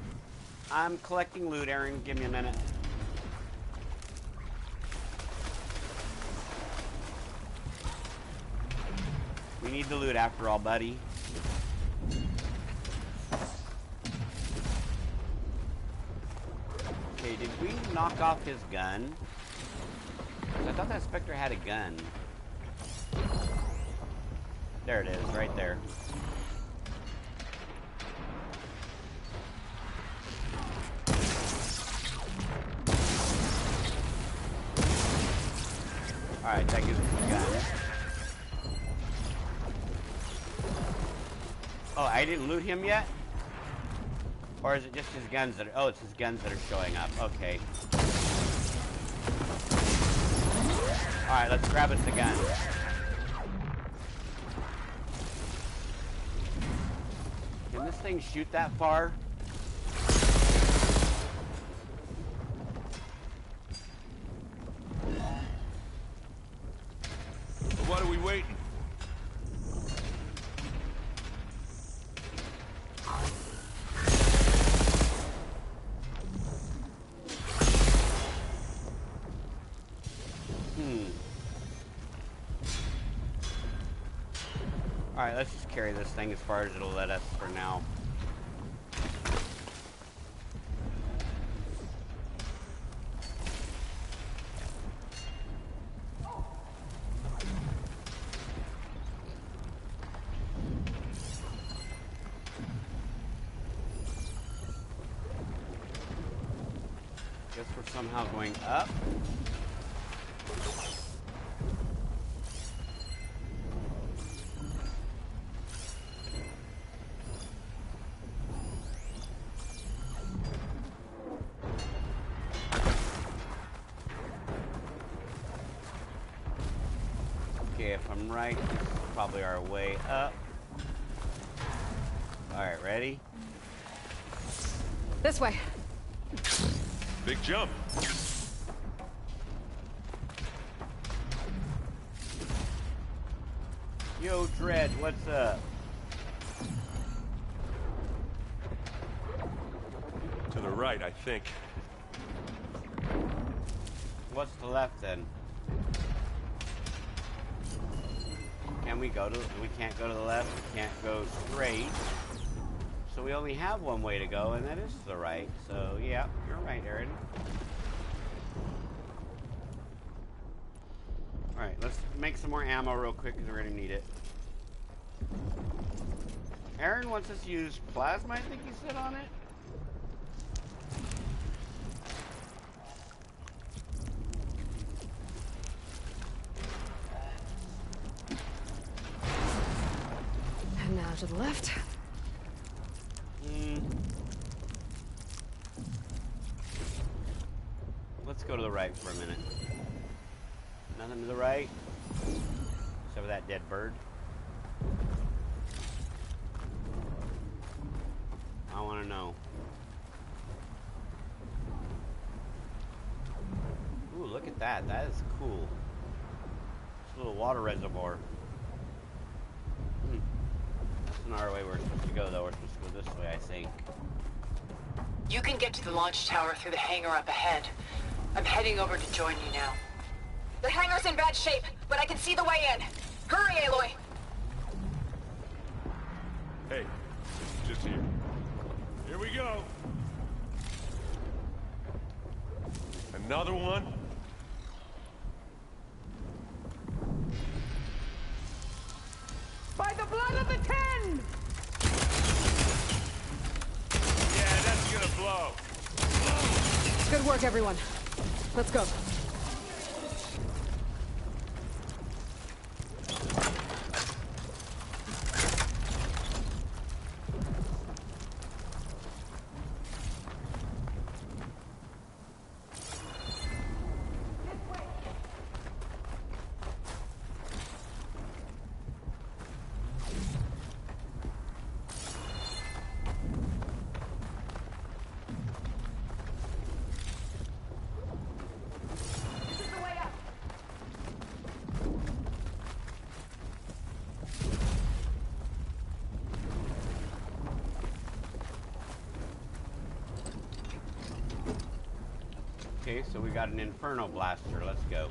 I'm collecting loot, Aaron. Give me a minute. We need the loot after all, buddy. Okay, did we knock off his gun? 'Cause I thought that Spectre had a gun. There it is, right there. Alright, that gives us a gun. Oh, I didn't loot him yet? Or is it just his guns that are... Oh, it's his guns that are showing up. Okay. Alright, let's grab us the gun. Can this thing shoot that far? But what are we waiting? Alright, let's just carry this thing as far as it'll let us for now. Guess we're somehow going up. Okay, if I'm right, this is probably our way up. Alright, ready? This way. Big jump. Yo, Dread, what's up? To the right, I think. What's the left then? Can we go to... We can't go to the left. We can't go straight. So we only have one way to go, and that is to the right. So, yeah, you're right, Aaron. Alright, let's make some more ammo real quick, because we're going to need it. Aaron wants us to use plasma, I think he said on it. And now to the left. Let's go to the right for a minute. Nothing to the right. Except for that dead bird. I want to know. Ooh, look at that. That is cool. It's a little water reservoir. That's not our way we're supposed to go, though. We're supposed to go this way, I think. You can get to the launch tower through the hangar up ahead. I'm heading over to join you now. The hangar's in bad shape, but I can see the way in. Hurry, Aloy! Hey, just here. Here we go. Another one. By the blood of the Ten! Yeah, that's gonna blow. Good work, everyone. Let's go. Okay, so we got an Inferno Blaster. Let's go.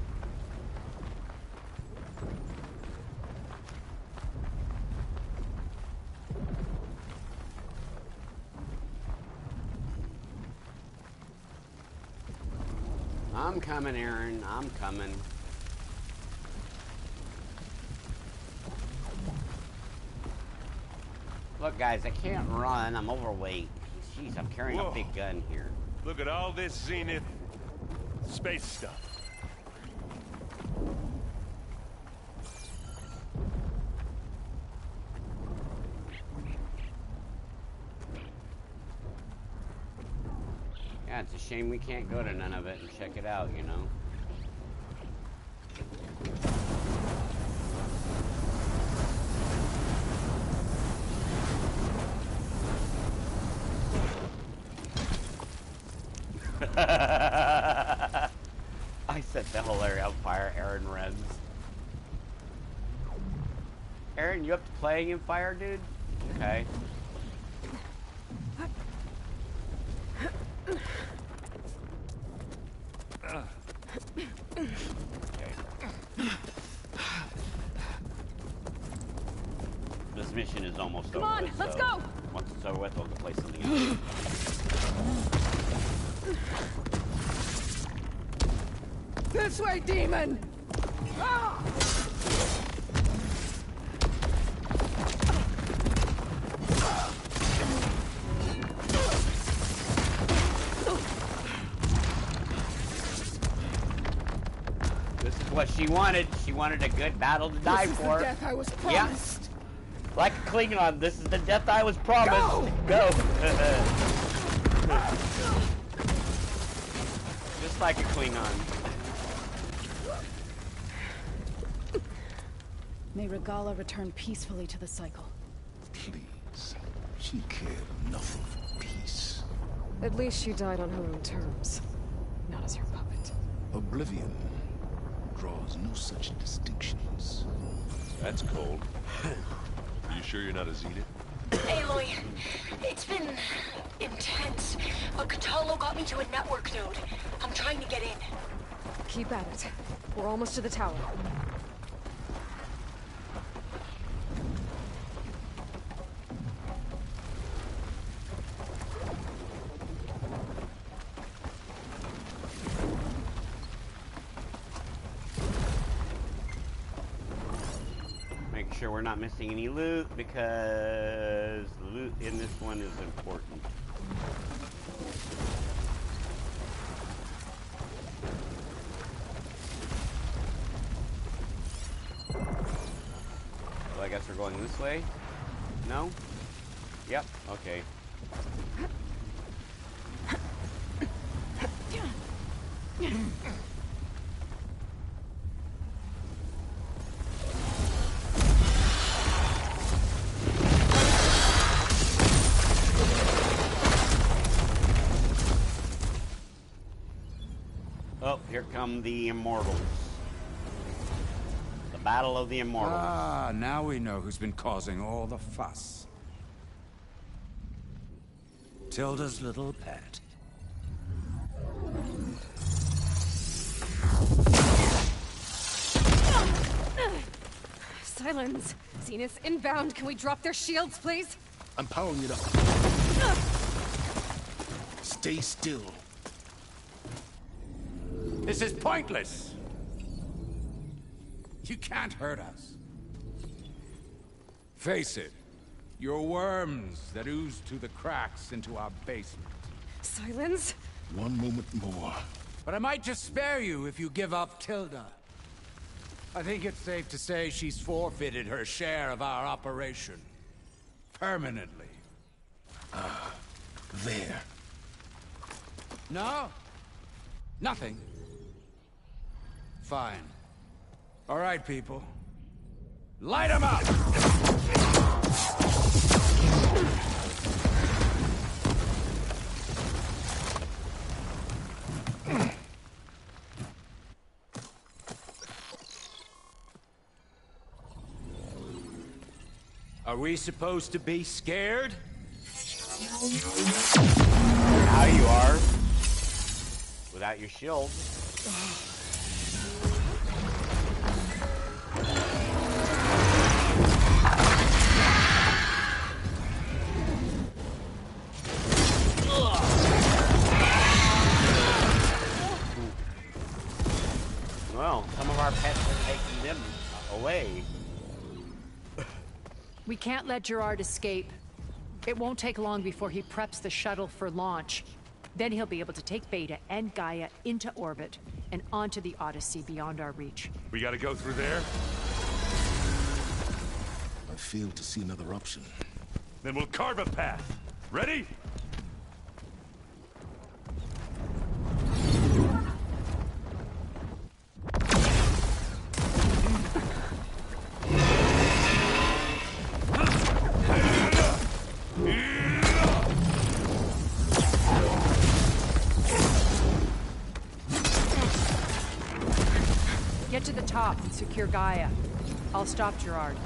I'm coming, Aaron. I'm coming. Look, guys, I can't run. I'm overweight. Jeez, I'm carrying a big gun here. Look at all this Zenith space stuff. Yeah, it's a shame we can't go to none of it and check it out, you know? I set the whole area on fire, Aaron runs. Aaron, you up to playing in fire, dude? Okay. This mission is almost over. Come on, let's go! Once it's over with, we'll go play something else. This way, demon! Ah! This is what she wanted. She wanted a good battle to die This is for. the death I was promised. Yeah. Like a Klingon, this is the death I was promised. Go! Just like a Klingon. May Regala return peacefully to the cycle. Please. She cared nothing for peace. At least she died on her own terms, not as your puppet. Oblivion draws no such distinctions. That's cold. Are you sure you're not a Zenith? Aloy, it's been intense, but Catalo got me to a network node. I'm trying to get in. Keep at it. We're almost to the tower. Make sure we're not missing any loot, because the loot in this one is important. So I guess we're going this way? No? Yep, okay. Oh, here come the Immortals. The Battle of the Immortals. Ah, now we know who's been causing all the fuss. Tilda's little pet. Silence! Zenith inbound. Can we drop their shields, please? I'm powering it up. Stay still. This is pointless! You can't hurt us. Face it, you're worms that ooze through the cracks into our basement. Silence? One moment more. But I might just spare you if you give up Tilda. I think it's safe to say she's forfeited her share of our operation. Permanently. Ah, there. No? Nothing. Fine. All right, people. Light them up! Are we supposed to be scared? Now you are. without your shield. Well, some of our pets are taking them away. We can't let Gerard escape. It won't take long before he preps the shuttle for launch. Then he'll be able to take Beta and Gaia into orbit and onto the Odyssey beyond our reach. We gotta go through there? I fail to see another option. Then we'll carve a path. Ready? Get to the top and secure Gaia. I'll stop Gerard.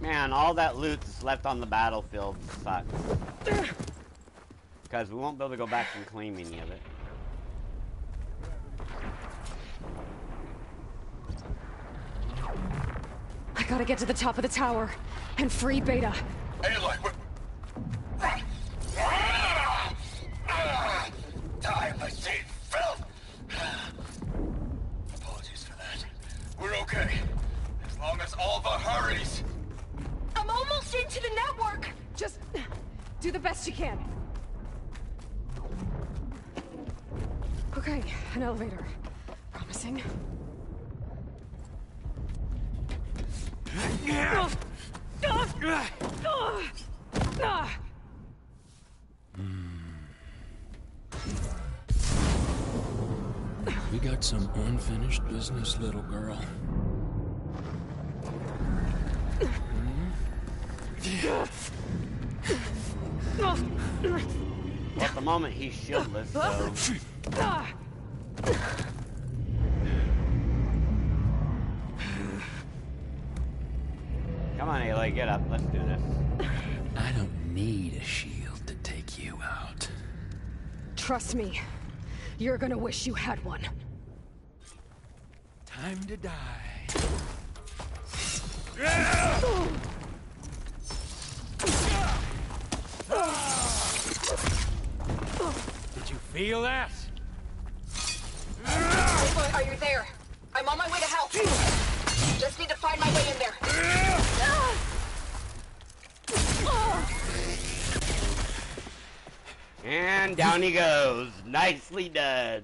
Man, all that loot that's left on the battlefield sucks. Because we won't be able to go back and claim any of it. I gotta get to the top of the tower and free Beta. Aloy, time I see filth. Apologies for that. We're okay. As long as Alva hurries. I'm almost into the network! Just do the best you can. Okay, an elevator. Promising. We got some unfinished business, little girl. Well, at the moment, he's shieldless, so... Come on, Aloy, get up. Let's do this. I don't need a shield to take you out. Trust me, you're gonna wish you had one. Time to die. Did you feel that? Aloy, are you there? I'm on my way to help. Just need to find my way in there. And down he goes. Nicely done.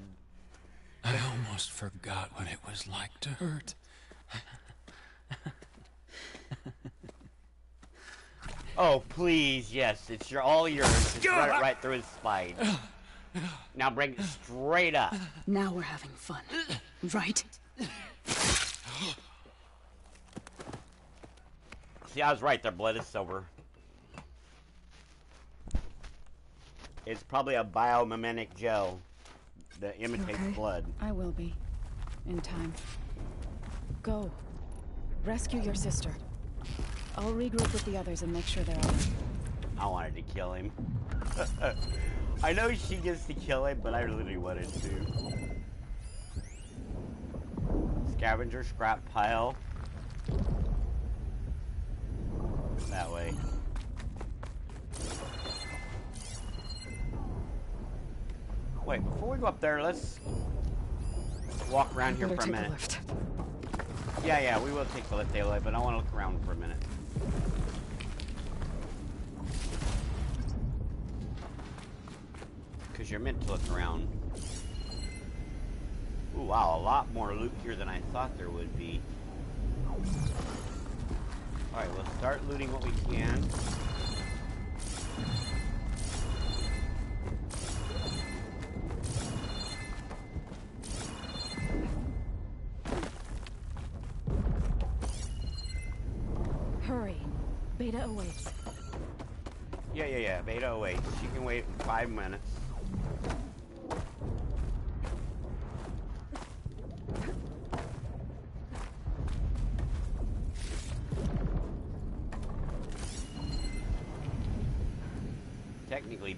I almost forgot what it was like to hurt. Oh, please, yes. It's all yours. Just run it right through his spine. Now bring it straight up. Now we're having fun, right? See, I was right. Their blood is silver. It's probably a biomimetic gel that imitates blood. I will be. In time. Go. Rescue your sister. I'll regroup with the others and make sure they're all right. I wanted to kill him. I know she gets to kill him, but I really wanted to. Scavenger scrap pile. That way. Wait, before we go up there, let's walk around here for a minute. Lift. Yeah, we will take the lift, Aloy, but I want to look around for a minute. Because you're meant to look around. Ooh, wow, a lot more loot here than I thought there would be. Alright, we'll start looting what we can. Hurry. Beta awaits. Yeah. Beta awaits. She can wait 5 minutes.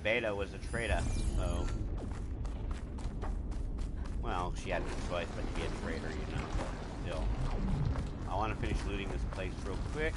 Beta was a traitor, so... Well, she had no choice but to be a traitor, you know, but still. I want to finish looting this place real quick.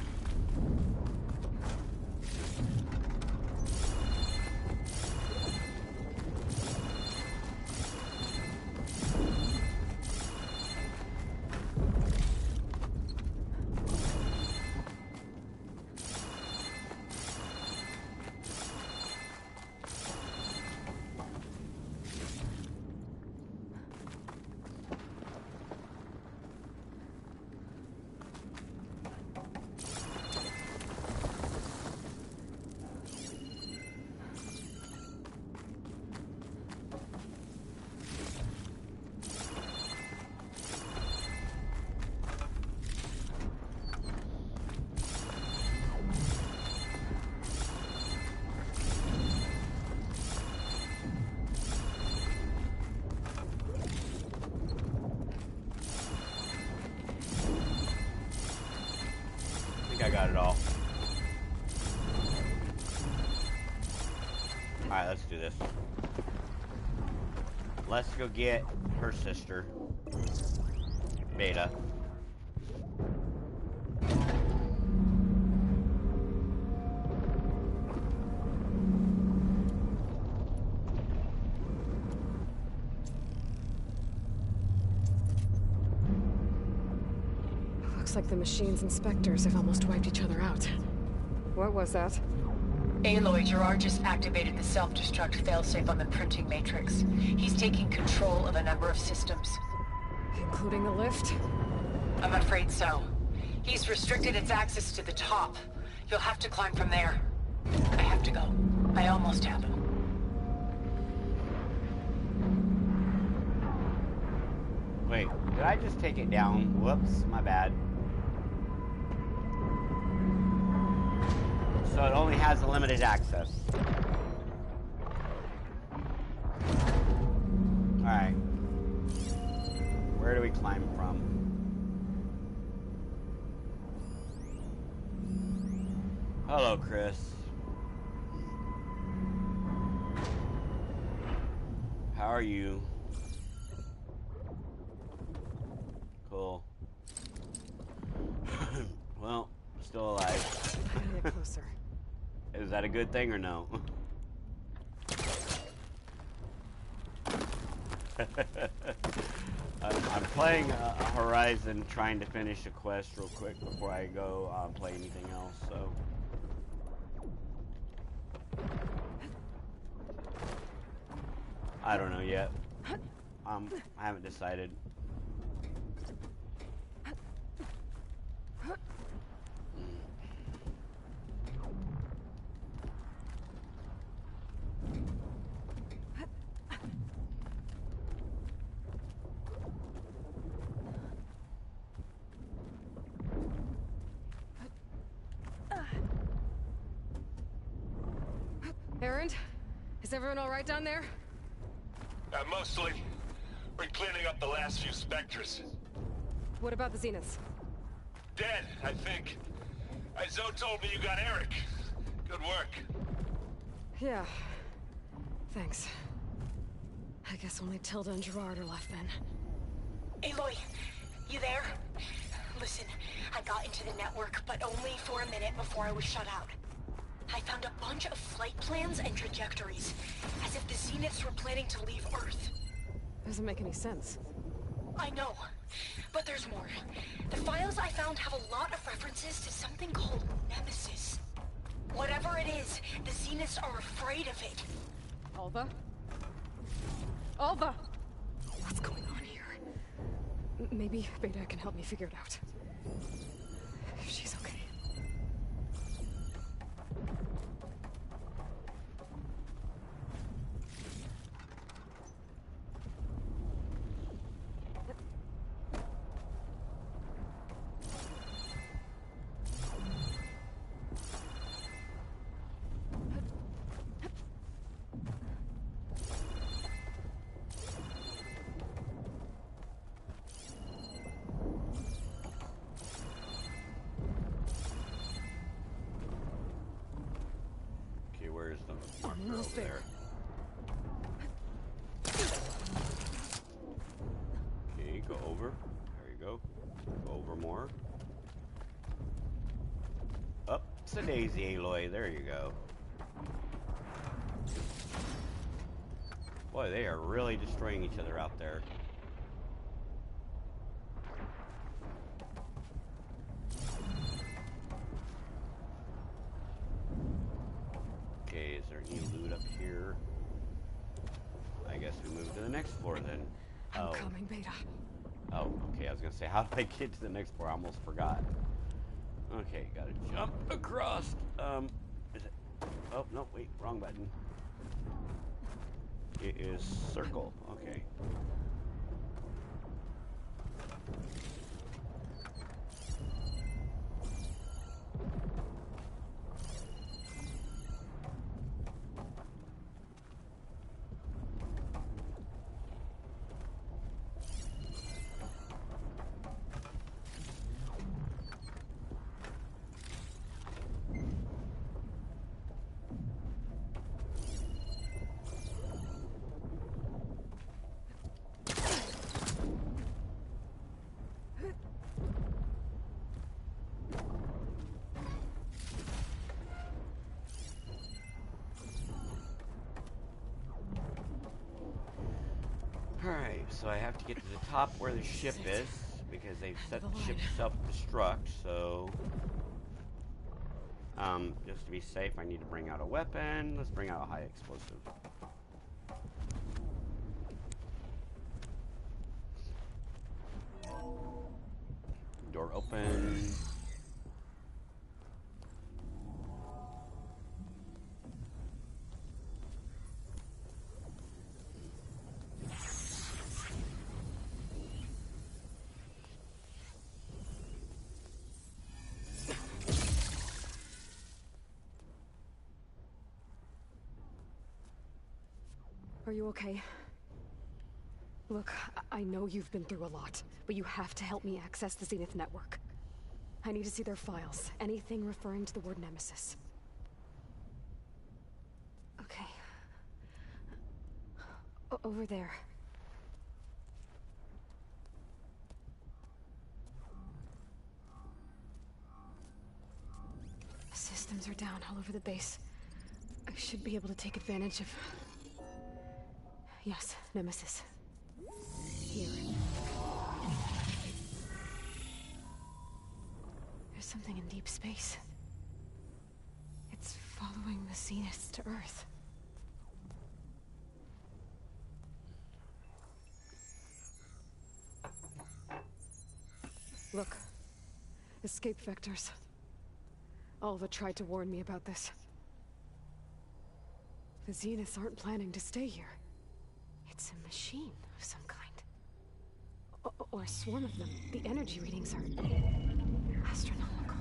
I got it all. Alright, let's do this. Let's go get her sister, Beta. Looks like the machine's inspectors have almost wiped each other out. What was that? Aloy, Gerard just activated the self-destruct failsafe on the printing matrix. He's taking control of a number of systems. Including the lift? I'm afraid so. He's restricted its access to the top. You'll have to climb from there. I have to go. I almost have him. Wait, did I just take it down? Whoops, my bad. So it only has a limited access. Alright. Where do we climb from? Hello, Chris. How are you? Cool. Well, still alive. I gotta get closer. Is that a good thing or no? I'm playing Horizon, trying to finish a quest real quick before I go play anything else, so... I don't know yet. I haven't decided. Erend, is everyone all right down there? Mostly. We're cleaning up the last few specters. What about the Zeniths? Dead, I think. Zoe told me you got Eric. Good work. Yeah. Thanks. I guess only Tilda and Gerard are left then. Aloy, you there? Listen, I got into the network, but only for a minute before I was shut out. I found a bunch of flight plans and trajectories, as if the Zeniths were planning to leave Earth. Doesn't make any sense. I know, but there's more. The files I found have a lot of references to something called Nemesis. Whatever it is, the Zeniths are afraid of it. Alva? Alva! What's going on here? Maybe Beta can help me figure it out. If she's okay. Almost over there. Okay, go over. There you go. Go over more. Up's a daisy, Aloy. There you go. Boy, they are really destroying each other out there. Okay, is there any loot up here? I guess we move to the next floor then. I'm coming, Beta. Oh, okay, I was gonna say, how did I get to the next floor? I almost forgot. Okay, gotta jump across. Is it? Oh, no, wait, wrong button. It is circle, okay. Alright, so I have to get to the top where the ship is, because they've set the ship self-destruct, so... just to be safe, I need to bring out a weapon. Let's bring out a high explosive. Door open. Are you okay? Look, I know you've been through a lot, but you have to help me access the Zenith network. I need to see their files. Anything referring to the word Nemesis. Okay. Over there. The systems are down all over the base. I should be able to take advantage of... Yes, Nemesis. Here. There's something in deep space. It's following the Zeniths to Earth. Look. Escape vectors. Alva tried to warn me about this. The Zeniths aren't planning to stay here. It's a machine of some kind. Or a swarm of them. The energy readings are astronomical.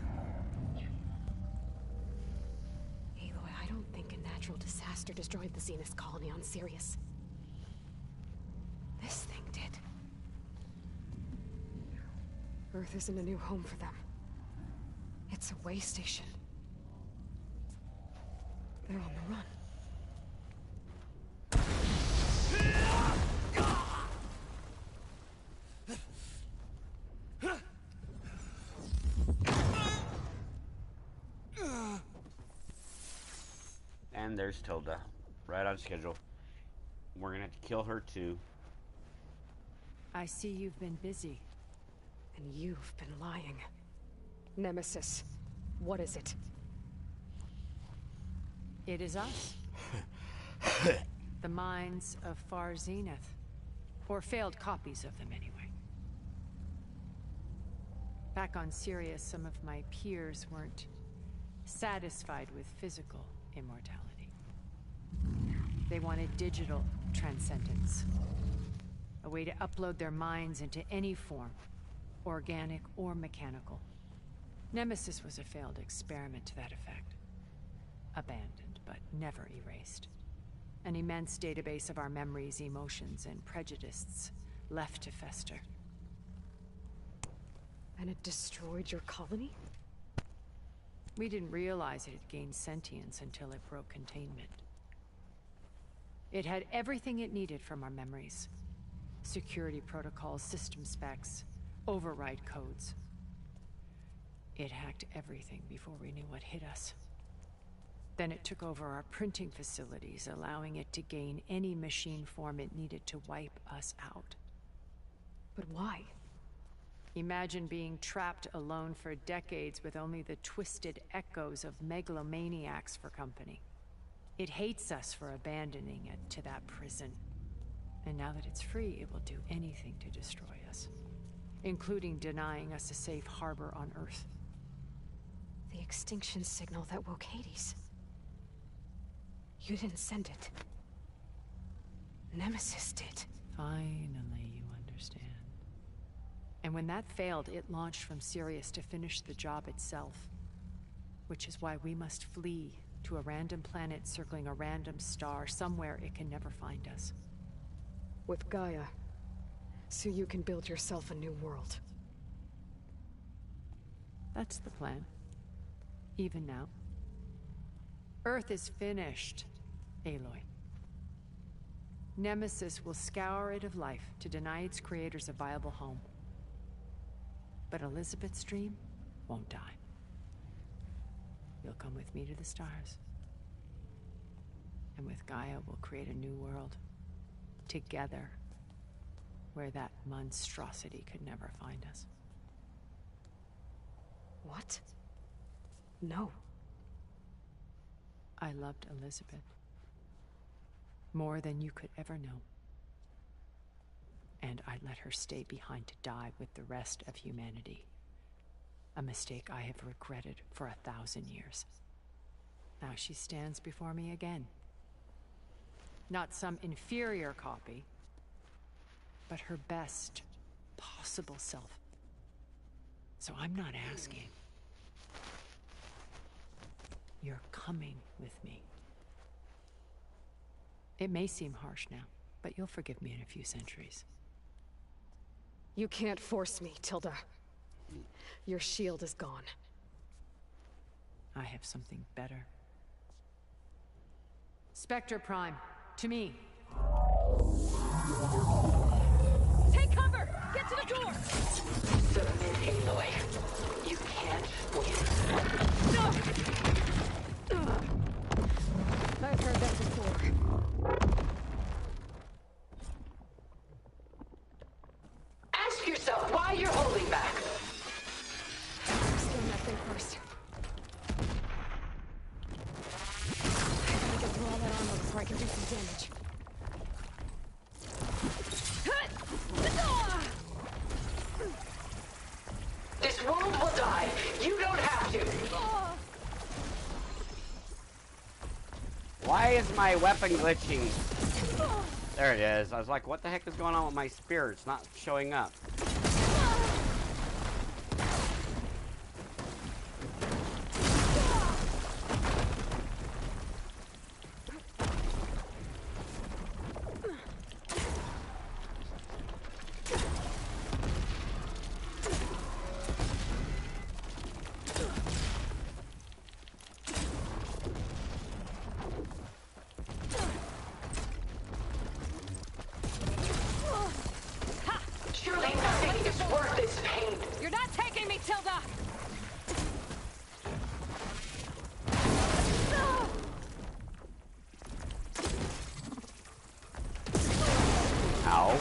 Aloy, I don't think a natural disaster destroyed the Zenith colony on Sirius. This thing did. Earth isn't a new home for them. It's a way station. They're on the run. And there's Tilda. Right on schedule. We're gonna have to kill her too. I see you've been busy. And you've been lying. Nemesis, what is it? It is us. The minds of Far Zenith. Or failed copies of them, anyway. Back on Sirius, some of my peers weren't satisfied with physical immortality. They wanted digital transcendence. A way to upload their minds into any form, organic or mechanical. Nemesis was a failed experiment to that effect. Abandoned, but never erased. An immense database of our memories, emotions, and prejudices left to fester. And it destroyed your colony? We didn't realize it had gained sentience until it broke containment. It had everything it needed from our memories. Security protocols, system specs, override codes. It hacked everything before we knew what hit us. Then it took over our printing facilities, allowing it to gain any machine form it needed to wipe us out. But why? Imagine being trapped alone for decades with only the twisted echoes of megalomaniacs for company. It hates us for abandoning it to that prison. And now that it's free, it will do anything to destroy us, including denying us a safe harbor on Earth. The extinction signal that woke Hades. You didn't send it. Nemesis did. Finally, you understand. And when that failed, it launched from Sirius to finish the job itself. Which is why we must flee to a random planet circling a random star, somewhere it can never find us. With Gaia. So you can build yourself a new world. That's the plan. Even now. Earth is finished, Aloy. Nemesis will scour it of life to deny its creators a viable home. But Elizabeth's dream won't die. You'll come with me to the stars. And with Gaia, we'll create a new world. Together. Where that monstrosity could never find us. What? No. I loved Elizabeth. More than you could ever know. And I let her stay behind to die with the rest of humanity. A mistake I have regretted for 1,000 years. Now she stands before me again. Not some inferior copy, but her best possible self. So I'm not asking. You're coming with me. It may seem harsh now, but you'll forgive me in a few centuries. You can't force me, Tilda. Your shield is gone. I have something better. Spectre Prime, to me. Take cover! Get to the door! Submit, Aloy. You can't win. No! I've heard that before. Ask yourself why you're holding back. Scan that thing first. I gotta get through all that armor before I can do some damage. This wound will die. You don't have to. Why is my weapon glitching? There it is. I was like, what the heck is going on with my spear? It's not showing up. Surely nothing is worth this pain. You're not taking me, Tilda! Ow.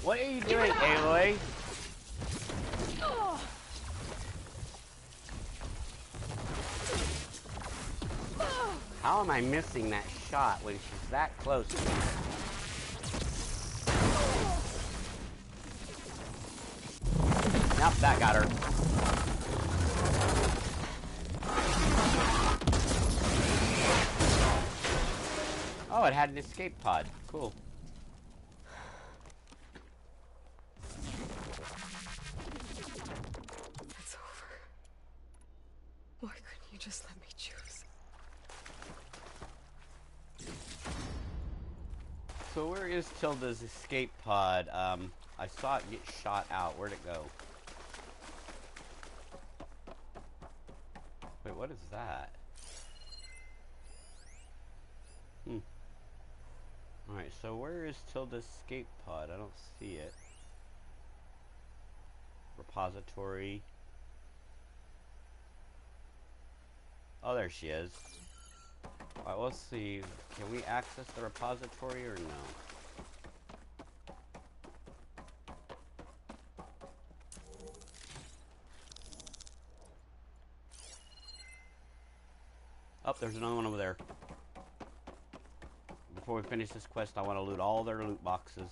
What are you doing, Aloy? How am I missing that shot when she's that close to me? Yep, that got her. Oh, it had an escape pod. Cool. It's over. Why couldn't you just let me choose? So where is Tilda's escape pod? I saw it get shot out. Where'd it go? Wait, what is that? Alright, so where is Tilda's escape pod? I don't see it. Repository. Oh, there she is. Alright, let's see. Can we access the repository or no? Oh, there's another one over there. Before we finish this quest, I want to loot all their loot boxes.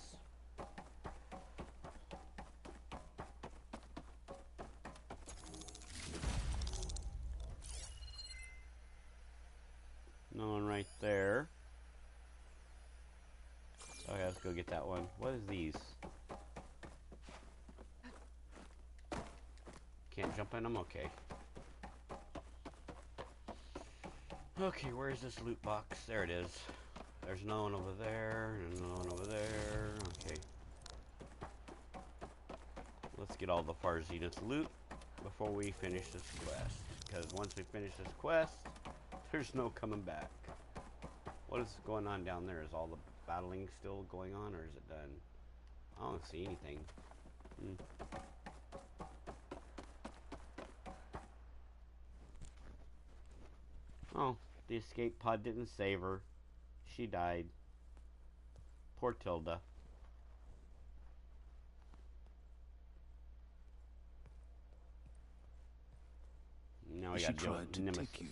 No one right there. Okay, let's go get that one. What is these? Can't jump in them? Okay. Okay, where's this loot box? There it is. There's another one over there, and another one over there. Okay. Let's get all the Far Zenith loot before we finish this quest. Because once we finish this quest, there's no coming back. What is going on down there? Is all the battling still going on, or is it done? I don't see anything. Oh, the escape pod didn't save her. She died. Poor Tilda. Now we she got to tried to Nemesis. take you.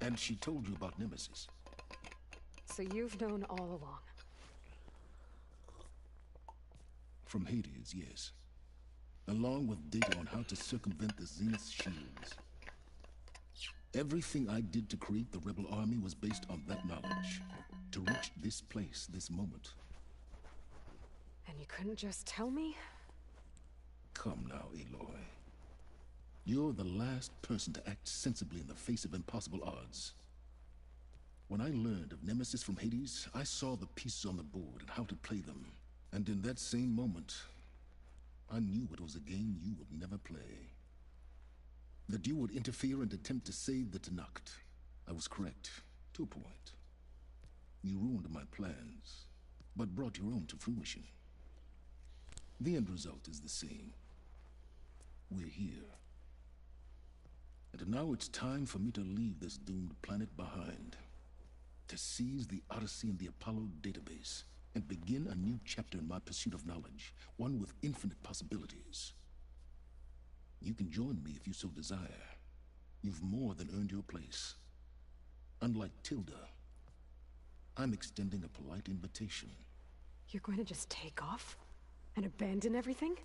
And she told you about Nemesis. So you've known all along. From Hades, yes. Along with data on how to circumvent the Zenith shields. Everything I did to create the rebel army was based on that knowledge. To reach this place, this moment. And you couldn't just tell me? Come now, Aloy. You're the last person to act sensibly in the face of impossible odds. When I learned of Nemesis from Hades, I saw the pieces on the board and how to play them. And in that same moment, I knew it was a game you would never play. That you would interfere and attempt to save the Tenakth. I was correct, to a point. You ruined my plans, but brought your own to fruition. The end result is the same. We're here. And now it's time for me to leave this doomed planet behind. To seize the Odyssey and the Apollo database, and begin a new chapter in my pursuit of knowledge, one with infinite possibilities. You can join me if you so desire. You've more than earned your place. Unlike Tilda, I'm extending a polite invitation. You're going to just take off? And abandon everything?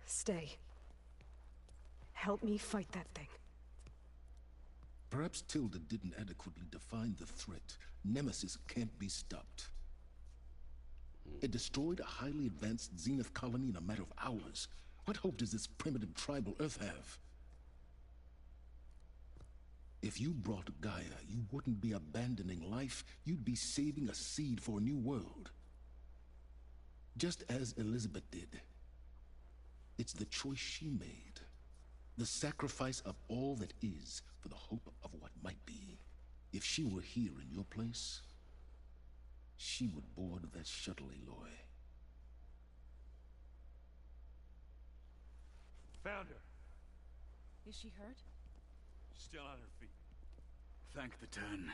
Stay. Help me fight that thing. Perhaps Tilda didn't adequately define the threat. Nemesis can't be stopped. It destroyed a highly advanced Zenith colony in a matter of hours. What hope does this primitive tribal Earth have? If you brought Gaia, you wouldn't be abandoning life, you'd be saving a seed for a new world. Just as Elizabeth did. It's the choice she made. The sacrifice of all that is for the hope of what might be. If she were here in your place, she would board that shuttle, Aloy. Found her. Is she hurt? Still on her feet. Thank the Ten.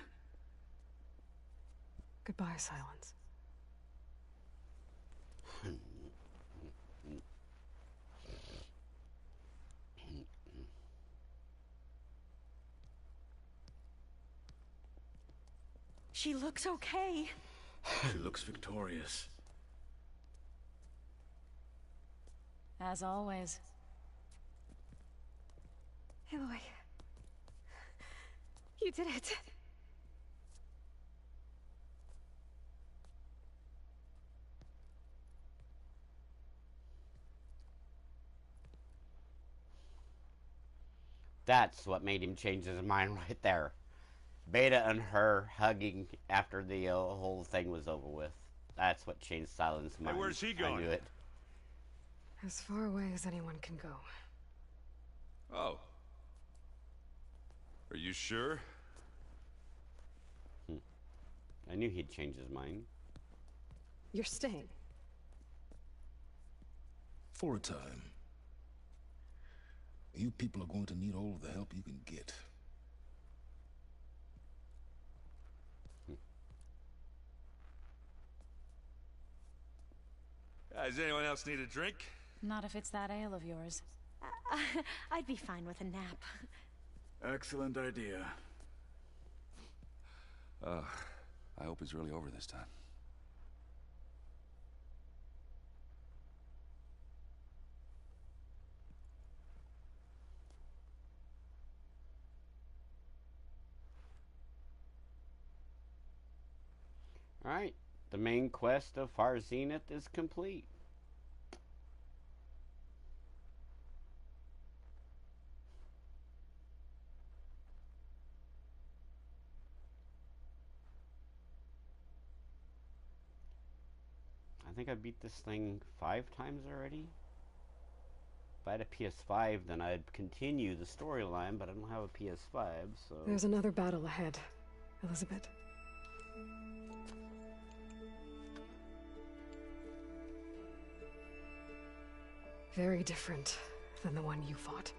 Goodbye, Silence. She looks okay. She looks victorious. As always. Aloy. You did it. That's what made him change his mind right there. Beta and her hugging after the whole thing was over with. That's what changed Silent's mind. Hey, where's he going? I knew it. As far away as anyone can go. Oh. You sure? I knew he'd change his mind. You're staying. For a time. You people are going to need all of the help you can get. Does anyone else need a drink? Not if it's that ale of yours. I'd be fine with a nap. Excellent idea. I hope it's really over this time. Alright, the main quest of Far Zenith is complete. I think I beat this thing 5 times already. If I had a PS5, then I'd continue the storyline, but I don't have a PS5, so... There's another battle ahead, Elizabeth. Very different than the one you fought.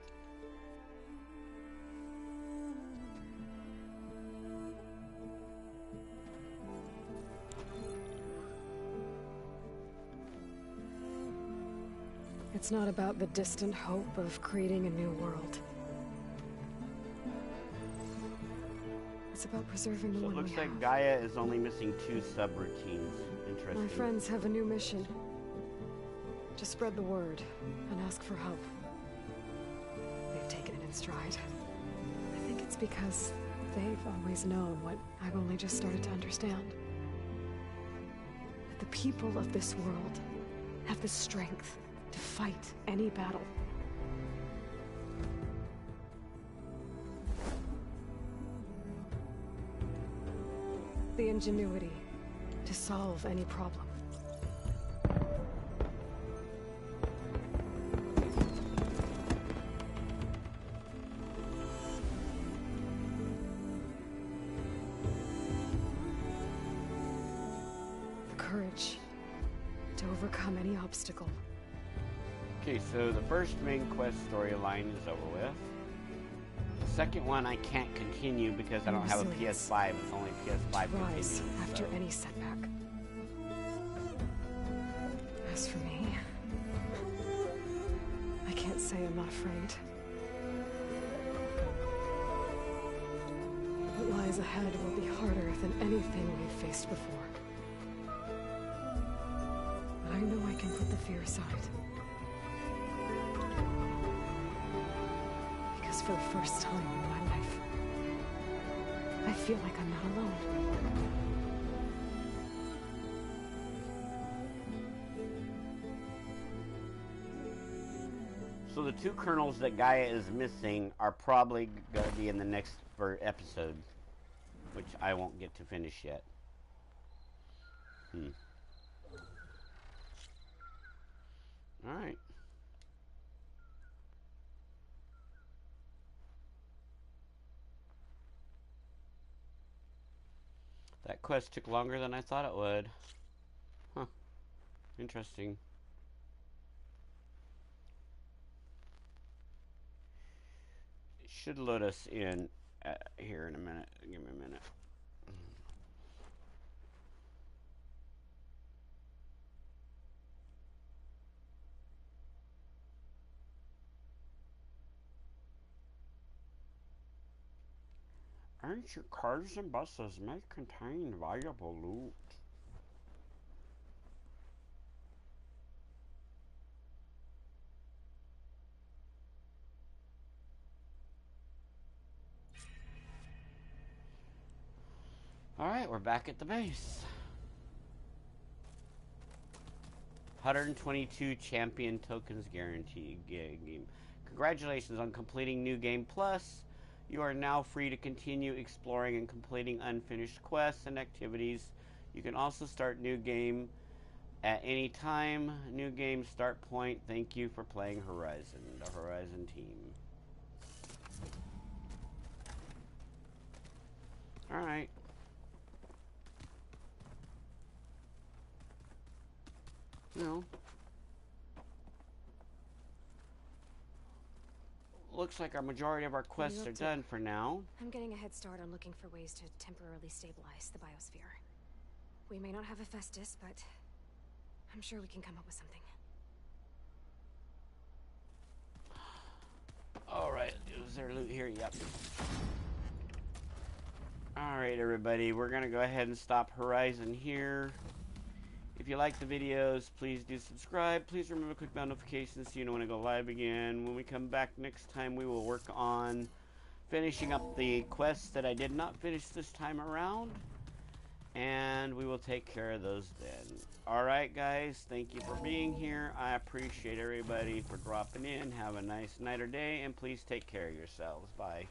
It's not about the distant hope of creating a new world. It's about preserving the one we have. Looks like Gaia is only missing 2 subroutines. Interesting. My friends have a new mission. To spread the word and ask for help. They've taken it in stride. I think it's because they've always known what I've only just started to understand. That the people of this world have the strength to fight any battle. The ingenuity to solve any problem. The courage to overcome any obstacle. Okay, so the first main quest storyline is over with. The second one I can't continue because I don't have a PS5. It's only PS5 rise continuing, after so. any setback. As for me, I can't say I'm not afraid. What lies ahead will be harder than anything we've faced before. But I know I can put the fear aside. Because for the first time in my life, I feel like I'm not alone. So the 2 kernels that Gaia is missing are probably going to be in the next episode, which I won't get to finish yet. Alright. That quest took longer than I thought it would. Huh. Interesting. It should load us in here in a minute. Give me a minute. Ancient cars and buses may contain valuable loot. Alright, we're back at the base. 122 champion tokens guaranteed game. Congratulations on completing New Game Plus. You are now free to continue exploring and completing unfinished quests and activities. You can also start New Game at any time. New Game start point. Thank you for playing Horizon, the Horizon team. Alright. No. Looks like our majority of our quests are done for now. I'm getting a head start on looking for ways to temporarily stabilize the biosphere. We may not have Hephaestus, but I'm sure we can come up with something. Alright, is there loot here? Yep. Alright, everybody, we're going to go ahead and stop Horizon here. If you like the videos, please do subscribe. Please remember to click bell notifications so you know when I go live again. When we come back next time, we will work on finishing up the quests that I did not finish this time around. And we will take care of those then. Alright, guys, thank you for being here. I appreciate everybody for dropping in. Have a nice night or day, and please take care of yourselves. Bye.